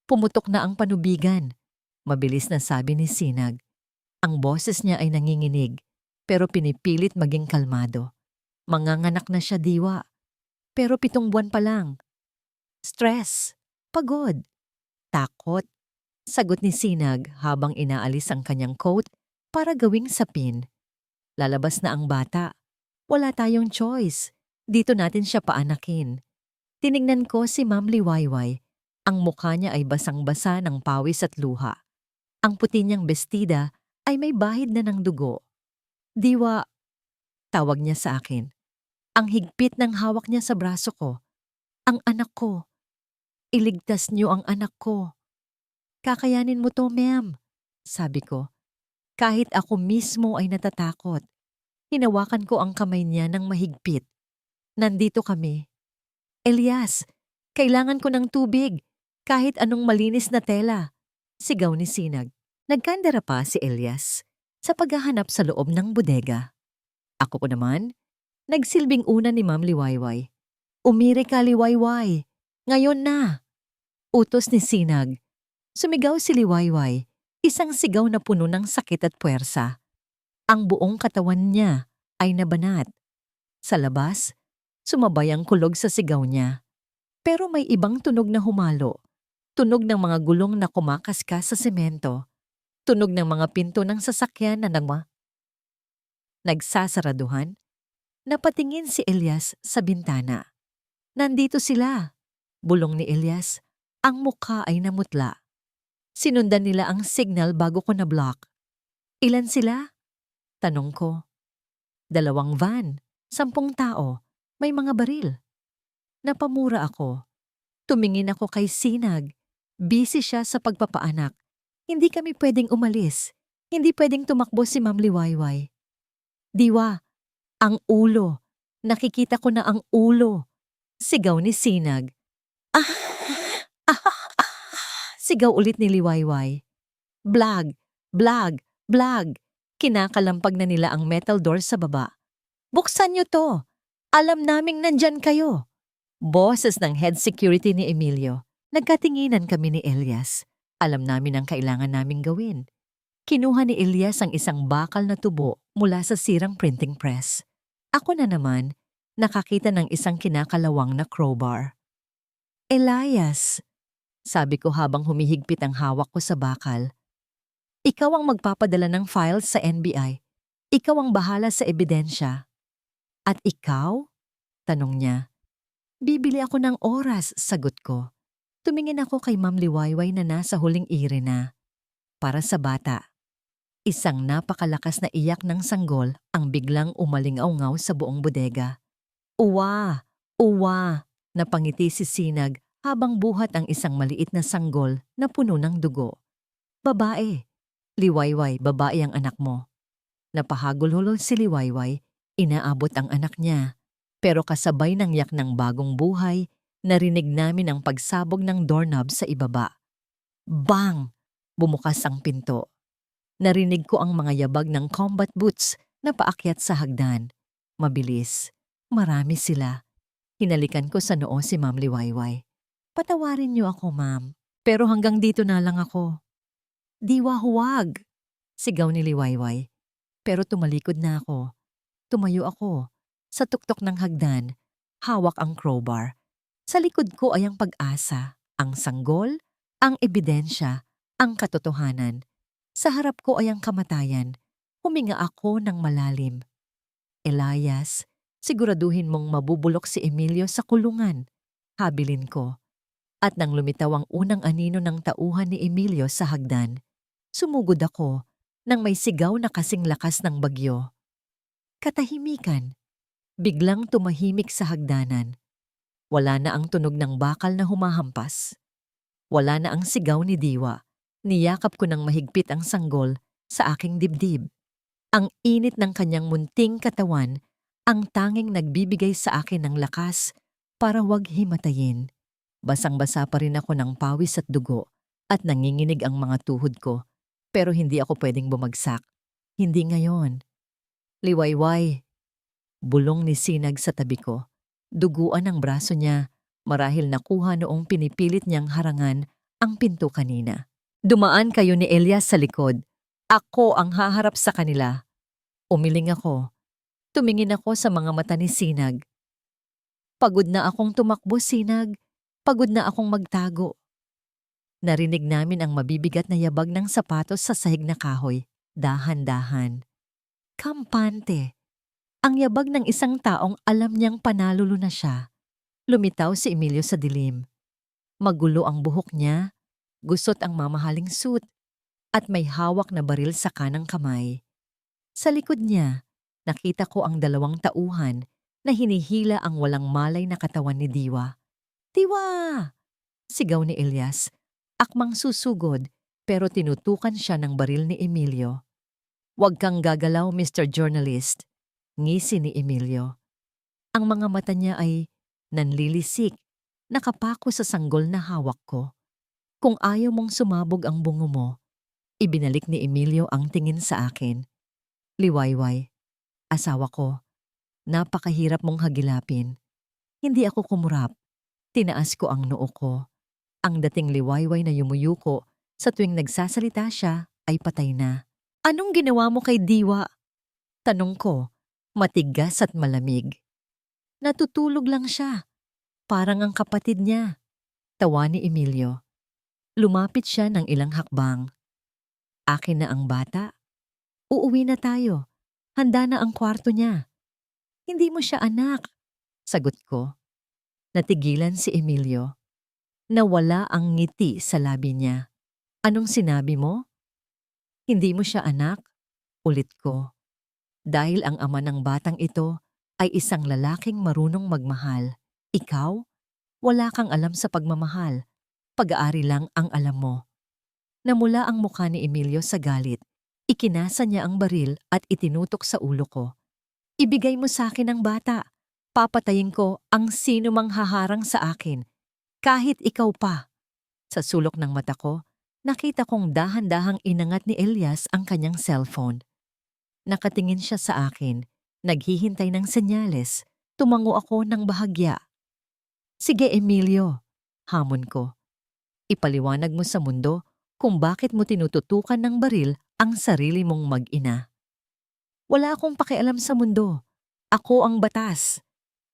Pumutok na ang panubigan. Mabilis na sabi ni Sinag. Ang boses niya ay nanginginig, pero pinipilit maging kalmado. Manganganak na siya, Diwa. Pero 7 buwan pa lang. Stress, pagod, takot. Sagot ni Sinag habang inaalis ang kanyang coat para gawing sapin. Lalabas na ang bata. Wala tayong choice. Dito natin siya paanakin. Tinignan ko si Ma'am Liwayway. Ang mukha niya ay basang-basa ng pawis at luha. Ang puti niyang bestida ay may bahid na ng dugo. Diwa, tawag niya sa akin. Ang higpit ng hawak niya sa braso ko. Ang anak ko. Iligtas niyo ang anak ko. Kakayanin mo to, ma'am, sabi ko. Kahit ako mismo ay natatakot. Hinawakan ko ang kamay niya ng mahigpit. Nandito kami. Elias, kailangan ko ng tubig. Kahit anong malinis na tela. Sigaw ni Sinag. Nagkandara pa si Elias sa paghahanap sa loob ng bodega. Ako ko naman, nagsilbing una ni Ma'am Liwayway. Umiri ka, Liwayway. Ngayon na. Utos ni Sinag. Sumigaw si Liwayway, isang sigaw na puno ng sakit at puwersa. Ang buong katawan niya ay nabanat. Sa labas, sumabay ang kulog sa sigaw niya. Pero may ibang tunog na humalo. Tunog ng mga gulong na kumakaskas sa semento. Tunog ng mga pinto ng sasakyan na nagsasaraduhan. Napatingin si Elias sa bintana. Nandito sila. Bulong ni Elias. Ang mukha ay namutla. Sinundan nila ang signal bago ko na-block. Ilan sila? Tanong ko. 2 van, 10 tao, may mga baril. Napamura ako. Tumingin ako kay Sinag. Busy siya sa pagpapaanak. Hindi kami pwedeng umalis. Hindi pwedeng tumakbo si Ma'am Liwayway. Diwa, ang ulo. Nakikita ko na ang ulo. Sigaw ni Sinag. Ah! Ah! Ah! Sigaw ulit ni Liwayway. Blag! Blag! Blag! Kinakalampag na nila ang metal door sa baba. Buksan niyo to! Alam naming nandyan kayo! Boses ng head security ni Emilio. Nagkatinginan kami ni Elias. Alam namin ang kailangan naming gawin. Kinuha ni Elias ang isang bakal na tubo mula sa sirang printing press. Ako na naman, nakakita ng isang kinakalawang na crowbar. Elias, sabi ko habang humihigpit ang hawak ko sa bakal. Ikaw ang magpapadala ng files sa NBI. Ikaw ang bahala sa ebidensya. At ikaw? Tanong niya. Bibili ako ng oras, sagot ko. Tumingin ako kay Ma'am Liwayway na nasa huling ire na. Para sa bata. Isang napakalakas na iyak ng sanggol ang biglang umalingaw-ngaw sa buong bodega. Uwa! Uwa! Napangiti si Sinag habang buhat ang isang maliit na sanggol na puno ng dugo. Babae! Liwayway, babae ang anak mo. Napahagulhulol si Liwayway, inaabot ang anak niya. Pero kasabay ng yak ng bagong buhay, narinig namin ang pagsabog ng doorknob sa ibaba. Bang! Bumukas ang pinto. Narinig ko ang mga yabag ng combat boots na paakyat sa hagdan. Mabilis. Marami sila. Hinalikan ko sa noo si Ma'am Liwayway. Patawarin niyo ako, ma'am. Pero hanggang dito na lang ako. Diwa, huwag! Sigaw ni Liwayway. Pero tumalikod na ako. Tumayo ako. Sa tuktok ng hagdan, hawak ang crowbar. Sa likod ko ay ang pag-asa, ang sanggol, ang ebidensya, ang katotohanan. Sa harap ko ay ang kamatayan. Huminga ako ng malalim. Elias, siguraduhin mong mabubulok si Emilio sa kulungan. Habilin ko. At nang lumitaw ang unang anino ng tauhan ni Emilio sa hagdan, sumugod ako nang may sigaw na kasing lakas ng bagyo. Katahimikan. Biglang tumahimik sa hagdanan. Wala na ang tunog ng bakal na humahampas. Wala na ang sigaw ni Diwa. Niyakap ko ng mahigpit ang sanggol sa aking dibdib. Ang init ng kanyang munting katawan ang tanging nagbibigay sa akin ng lakas para wag himatayin. Basang-basa pa rin ako ng pawis at dugo at nanginginig ang mga tuhod ko. Pero hindi ako pwedeng bumagsak. Hindi ngayon. Liwayway. Bulong ni Sinag sa tabi ko. Duguan ang braso niya, marahil nakuha noong pinipilit niyang harangan ang pinto kanina. Dumaan kayo ni Elias sa likod. Ako ang haharap sa kanila. Umiling ako. Tumingin ako sa mga mata ni Sinag. Pagod na akong tumakbo, Sinag. Pagod na akong magtago. Narinig namin ang mabibigat na yabag ng sapatos sa sahig na kahoy. Dahan-dahan. Kampante. Ang yabag ng isang taong alam niyang panalulu na siya. Lumitaw si Emilio sa dilim. Magulo ang buhok niya. Gusot ang mamahaling suit at may hawak na baril sa kanang kamay. Sa likod niya, nakita ko ang dalawang tauhan na hinihila ang walang malay na katawan ni Diwa. Diwa! Sigaw ni Elias. Akmang susugod pero tinutukan siya ng baril ni Emilio. Huwag kang gagalaw, Mr. Journalist. Ngisi ni Emilio. Ang mga mata niya ay nanlilisik, nakapako sa sanggol na hawak ko. Kung ayaw mong sumabog ang bungo mo, ibinalik ni Emilio ang tingin sa akin. Liwayway, asawa ko, napakahirap mong hagilapin. Hindi ako kumurap. Tinaas ko ang noo ko. Ang dating liwayway na yumuyuko sa tuwing nagsasalita siya ay patay na. Anong ginawa mo kay Diwa? Tanong ko, matigas at malamig. Natutulog lang siya. Parang ang kapatid niya. Tawa ni Emilio. Lumapit siya ng ilang hakbang. Akin na ang bata. Uuwi na tayo. Handa na ang kwarto niya. Hindi mo siya anak. Sagot ko. Natigilan si Emilio. Nawala ang ngiti sa labi niya. Anong sinabi mo? Hindi mo siya anak? Ulit ko. Dahil ang ama ng batang ito ay isang lalaking marunong magmahal. Ikaw? Wala kang alam sa pagmamahal. Pag-aari lang ang alam mo. Namula ang mukha ni Emilio sa galit. Ikinasa niya ang baril at itinutok sa ulo ko. Ibigay mo sa akin ang bata. Papatayin ko ang sino mang haharang sa akin. Kahit ikaw pa. Sa sulok ng mata ko, nakita kong dahan-dahang inangat ni Elias ang kanyang cellphone. Nakatingin siya sa akin, Naghihintay ng senyales, tumango ako ng bahagya. Sige Emilio, hamon ko. Ipaliwanag mo sa mundo kung bakit mo tinututukan ng baril ang sarili mong mag-ina. Wala akong pakialam sa mundo. Ako ang batas.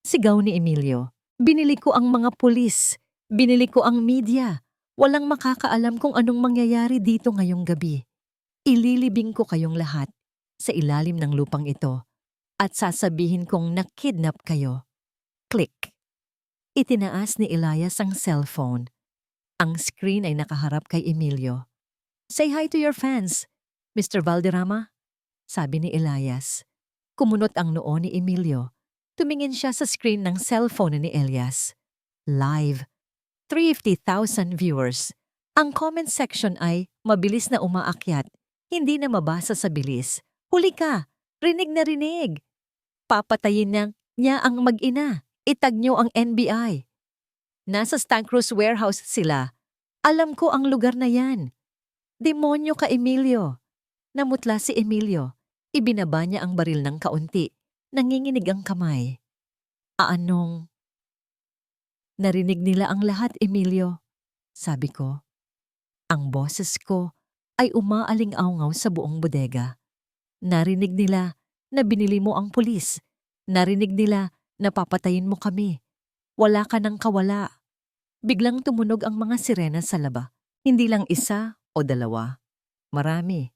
Sigaw ni Emilio. Binili ko ang mga pulis. Binili ko ang media. Walang makakaalam kung anong mangyayari dito ngayong gabi. Ililibing ko kayong lahat sa ilalim ng lupang ito at sasabihin kong nakidnap kayo. Click. Itinaas ni Elias ang cellphone. Ang screen ay nakaharap kay Emilio. Say hi to your fans, Mr. Valderrama, sabi ni Elias. Kumunot ang noo ni Emilio. Tumingin siya sa screen ng cellphone ni Elias. Live. 350,000 viewers. Ang comment section ay mabilis na umaakyat. Hindi na mabasa sa bilis. Huli ka! Rinig na rinig! Papatayin niya ang mag-ina. Itag niyo ang NBI. Nasa Stancruz warehouse sila. Alam ko ang lugar na yan. Demonyo ka, Emilio. Namutla si Emilio. Ibinaba niya ang baril ng kaunti. Nanginginig ang kamay. Anong? Narinig nila ang lahat, Emilio. Sabi ko. Ang boses ko ay umaaling-awngaw sa buong bodega. Narinig nila na binili mo ang pulis. Narinig nila na papatayin mo kami. Wala ka nang kawala. Biglang tumunog ang mga sirena sa laba. Hindi lang isa o dalawa. Marami.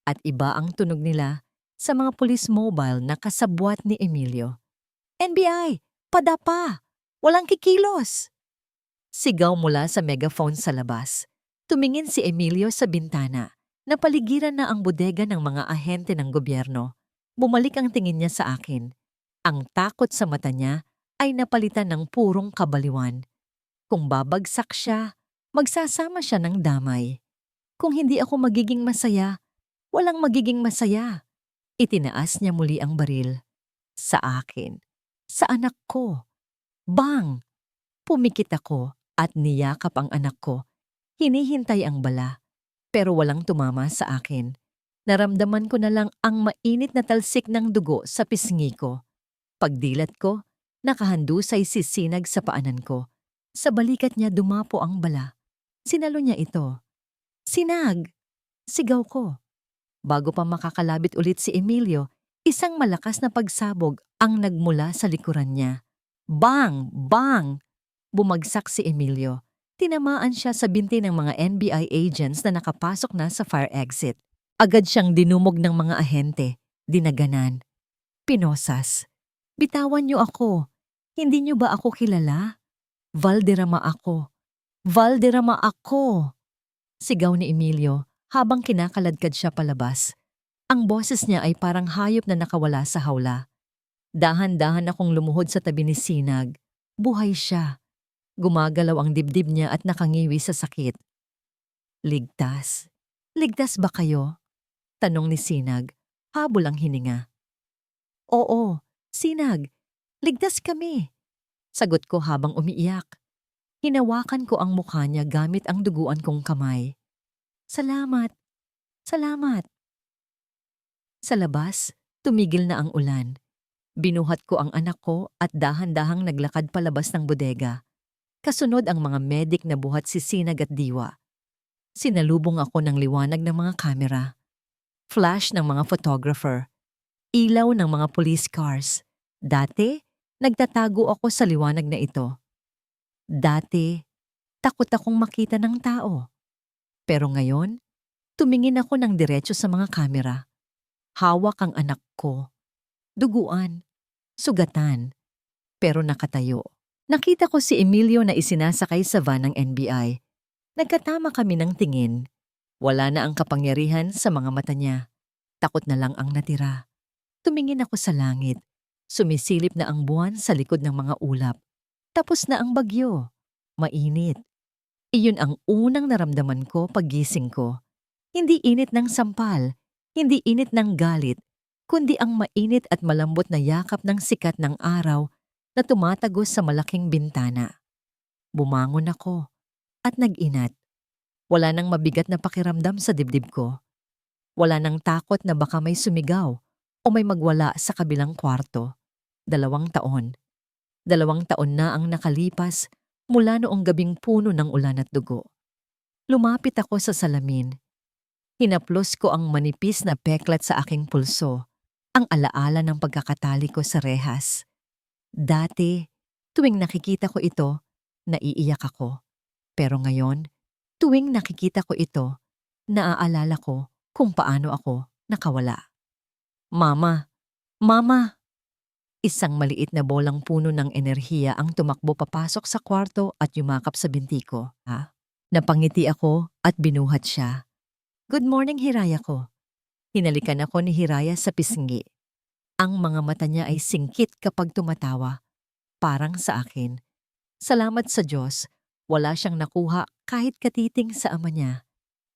At iba ang tunog nila sa mga police mobile na kasabwat ni Emilio. NBI! Padapa! Walang kikilos! Sigaw mula sa megaphone sa labas. Tumingin si Emilio sa bintana. Napaligiran na ang bodega ng mga ahente ng gobyerno. Bumalik ang tingin niya sa akin. Ang takot sa mata niya ay napalitan ng purong kabaliwan. Kung babagsak siya, magsasama siya ng damay. Kung hindi ako magiging masaya, walang magiging masaya. Itinaas niya muli ang baril. Sa akin. Sa anak ko. Bang! Pumikit ako at niyakap ang anak ko. Hinihintay ang bala, pero walang tumama sa akin. Naramdaman ko na lang ang mainit na talsik ng dugo sa pisngi ko. Pagdilat ko, nakahandusay si Sinag sa paanan ko. Sa balikat niya dumapo ang bala. Sinalo niya ito. Sinag! Sigaw ko. Bago pa makakalabit ulit si Emilio, isang malakas na pagsabog ang nagmula sa likuran niya. Bang! Bang! Bumagsak si Emilio. Tinamaan siya sa binti ng mga NBI agents na nakapasok na sa fire exit. Agad siyang dinumog ng mga ahente. Dinaganan. Pinosas. Bitawan niyo ako. Hindi niyo ba ako kilala? Valderrama ako. Valderrama ako! Sigaw ni Emilio habang kinakaladkad siya palabas. Ang boses niya ay parang hayop na nakawala sa hawla. Dahan-dahan akong lumuhod sa tabi ni Sinag. Buhay siya. Gumagalaw ang dibdib niya at nakangiwi sa sakit. Ligtas. Ligtas ba kayo? Tanong ni Sinag. Habol ang hininga. Oo, Sinag. Ligtas kami. Sagot ko habang umiiyak. Hinawakan ko ang mukha niya gamit ang duguan kong kamay. Salamat. Salamat. Sa labas, tumigil na ang ulan. Binuhat ko ang anak ko at dahan-dahang naglakad palabas ng bodega. Kasunod ang mga medik na buhat si Sinag at Diwa. Sinalubong ako ng liwanag ng mga kamera. Flash ng mga photographer. Ilaw ng mga police cars. Dati, nagtatago ako sa liwanag na ito. Dati, takot akong makita ng tao. Pero ngayon, tumingin ako ng diretso sa mga kamera. Hawak ang anak ko. Duguan. Sugatan. Pero nakatayo. Nakita ko si Emilio na isinasakay sa van ng NBI. Nagkatama kami ng tingin. Wala na ang kapangyarihan sa mga mata niya. Takot na lang ang natira. Tumingin ako sa langit. Sumisilip na ang buwan sa likod ng mga ulap. Tapos na ang bagyo. Mainit. Iyon ang unang naramdaman ko paggising ko. Hindi init ng sampal, hindi init ng galit, kundi ang mainit at malambot na yakap ng sikat ng araw na tumatagos sa malaking bintana. Bumangon ako at nag-inat. Wala nang mabigat na pakiramdam sa dibdib ko. Wala nang takot na baka may sumigaw o may magwala sa kabilang kwarto. 2 taon. 2 taon na ang nakalipas mula noong gabing puno ng ulan at dugo. Lumapit ako sa salamin. Hinaplos ko ang manipis na peklat sa aking pulso, ang alaala ng pagkakatali ko sa rehas. Dati, tuwing nakikita ko ito, naiiyak ako. Pero ngayon, tuwing nakikita ko ito, naaalala ko kung paano ako nakawala. Mama! Mama! Isang maliit na bolang puno ng enerhiya ang tumakbo papasok sa kwarto at yumakap sa binti ko. Napangiti ako at binuhat siya. Good morning, Hiraya ko. Hinalikan ako ni Hiraya sa pisngi. Ang mga mata niya ay singkit kapag tumatawa. Parang sa akin. Salamat sa Diyos, wala siyang nakuha kahit katiting sa ama niya.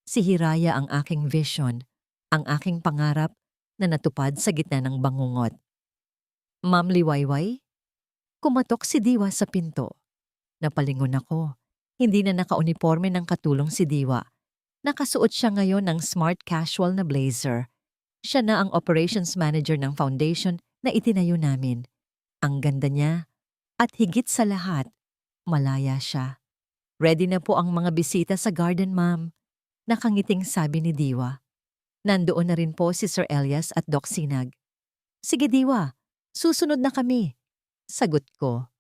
Si Hiraya ang aking vision, ang aking pangarap na natupad sa gitna ng bangungot. Ma'am Liwayway? Kumatok si Diwa sa pinto. Napalingon ako. Hindi na nakauniforme ng katulong si Diwa. Nakasuot siya ngayon ng smart casual na blazer. Siya na ang operations manager ng foundation na itinayo namin. Ang ganda niya at higit sa lahat, malaya siya. Ready na po ang mga bisita sa garden, ma'am. Nakangiting sabi ni Diwa. Nandoon na rin po si Sir Elias at Doc Sinag. Sige Diwa, susunod na kami. Sagot ko.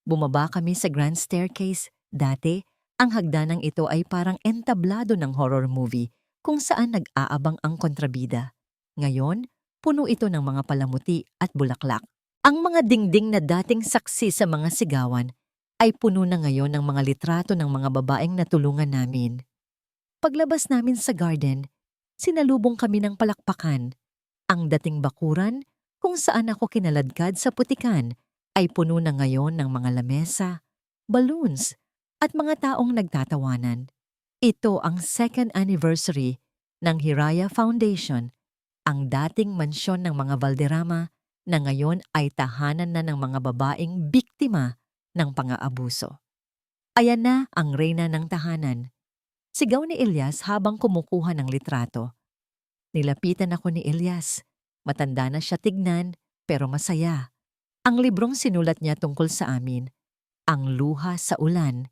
Bumaba kami sa grand staircase. Dati, ang hagdanang ito ay parang entablado ng horror movie kung saan nag-aabang ang kontrabida. Ngayon, puno ito ng mga palamuti at bulaklak. Ang mga dingding na dating saksi sa mga sigawan ay puno na ngayon ng mga litrato ng mga babaeng natulungan namin. Paglabas namin sa garden, sinalubong kami ng palakpakan. Ang dating bakuran, kung saan ako kinaladkad sa putikan, ay puno na ngayon ng mga lamesa, balloons, at mga taong nagtatawanan. Ito ang 2nd anniversary ng Hiraya Foundation, ang dating mansyon ng mga Valderrama na ngayon ay tahanan na ng mga babaeng biktima ng pang-aabuso. Ayan na ang reyna ng tahanan. Sigaw ni Elias habang kumukuha ng litrato. Nilapitan ako ni Elias. Matanda na siya tignan, pero masaya. Ang librong sinulat niya tungkol sa amin, Ang Luha sa Ulan,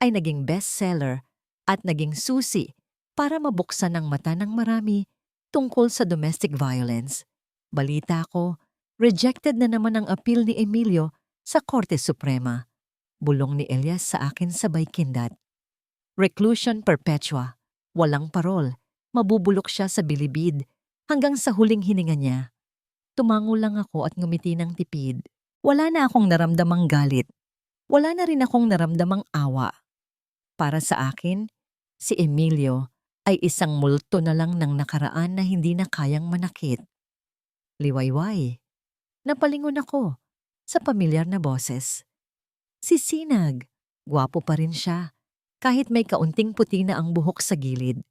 ay naging bestseller at naging susi para mabuksan ang mata ng marami tungkol sa domestic violence. Balita ko, rejected na naman ang appeal ni Emilio sa Korte Suprema. Bulong ni Elias sa akin sabay kindat. Reclusion perpetua, walang parol, mabubulok siya sa bilibid hanggang sa huling hininga niya. Tumango lang ako at ngumiti ng tipid. Wala na akong naramdamang galit. Wala na rin akong naramdamang awa. Para sa akin, si Emilio ay isang multo na lang ng nakaraan na hindi na kayang manakit. Liwayway. Napalingon ako sa pamilyar na boses. Si Sinag, gwapo pa rin siya, kahit may kaunting puti na ang buhok sa gilid.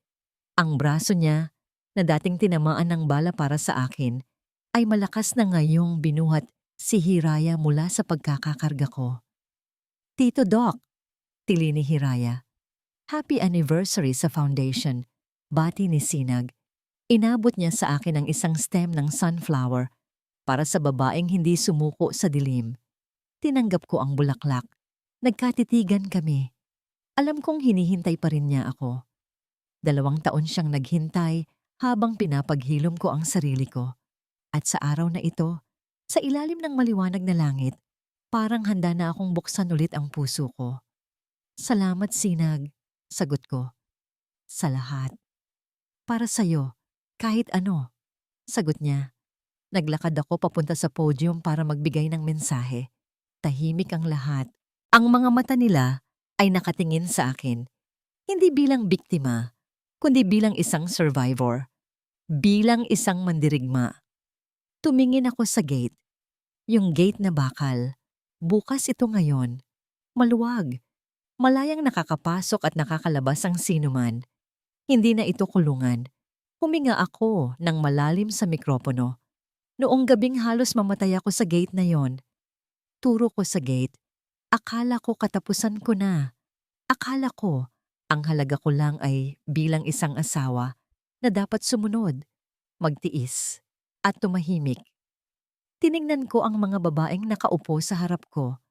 Ang braso niya, na dating tinamaan ng bala para sa akin, ay malakas na ngayong binuhat si Hiraya mula sa pagkakakarga ko. Tito Doc, tili ni Hiraya. Happy anniversary sa foundation, bati ni Sinag. Inabot niya sa akin ang isang stem ng sunflower para sa babaeng hindi sumuko sa dilim. Tinanggap ko ang bulaklak. Nagkatitigan kami. Alam kong hinihintay pa rin niya ako. 2 taon siyang naghintay habang pinapaghilom ko ang sarili ko. At sa araw na ito, sa ilalim ng maliwanag na langit, parang handa na akong buksan ulit ang puso ko. Salamat, Sinag, sagot ko. Sa lahat. Para sa'yo, kahit ano, sagot niya. Naglakad ako papunta sa podium para magbigay ng mensahe. Tahimik ang lahat. Ang mga mata nila ay nakatingin sa akin. Hindi bilang biktima, kundi bilang isang survivor. Bilang isang mandirigma. Tumingin ako sa gate. Yung gate na bakal. Bukas ito ngayon. Maluwag. Malayang nakakapasok at nakakalabas ang sinuman. Hindi na ito kulungan. Huminga ako ng malalim sa mikropono. Noong gabing halos mamatay ako sa gate na yon. Turo ko sa gate. Akala ko katapusan ko na. Akala ko ang halaga ko lang ay bilang isang asawa na dapat sumunod, magtiis, at tumahimik. Tiningnan ko ang mga babaeng nakaupo sa harap ko.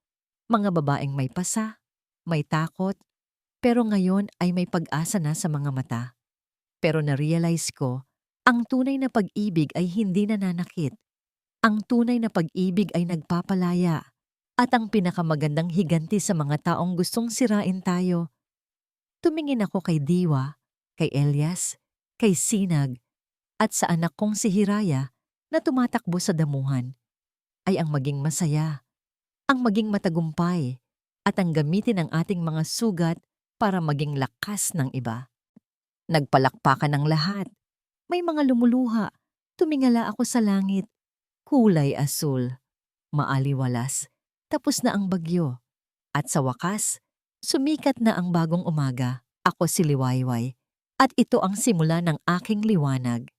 Mga babaeng may pasa, may takot, pero ngayon ay may pag-asa na sa mga mata. Pero na-realize ko, ang tunay na pag-ibig ay hindi nananakit. Ang tunay na pag-ibig ay nagpapalaya. At ang pinakamagandang higanti sa mga taong gustong sirain tayo. Tumingin ako kay Diwa, kay Elias, kay Sinag, at sa anak kong si Hiraya na tumatakbo sa damuhan. Ay ang maging masaya, ang maging matagumpay, at ang gamitin ang ating mga sugat para maging lakas ng iba. Nagpalakpakan ng lahat. May mga lumuluha. Tumingala ako sa langit. Kulay asul. Maaliwalas. Tapos na ang bagyo. At sa wakas, sumikat na ang bagong umaga. Ako si Liwayway. At ito ang simula ng aking liwanag.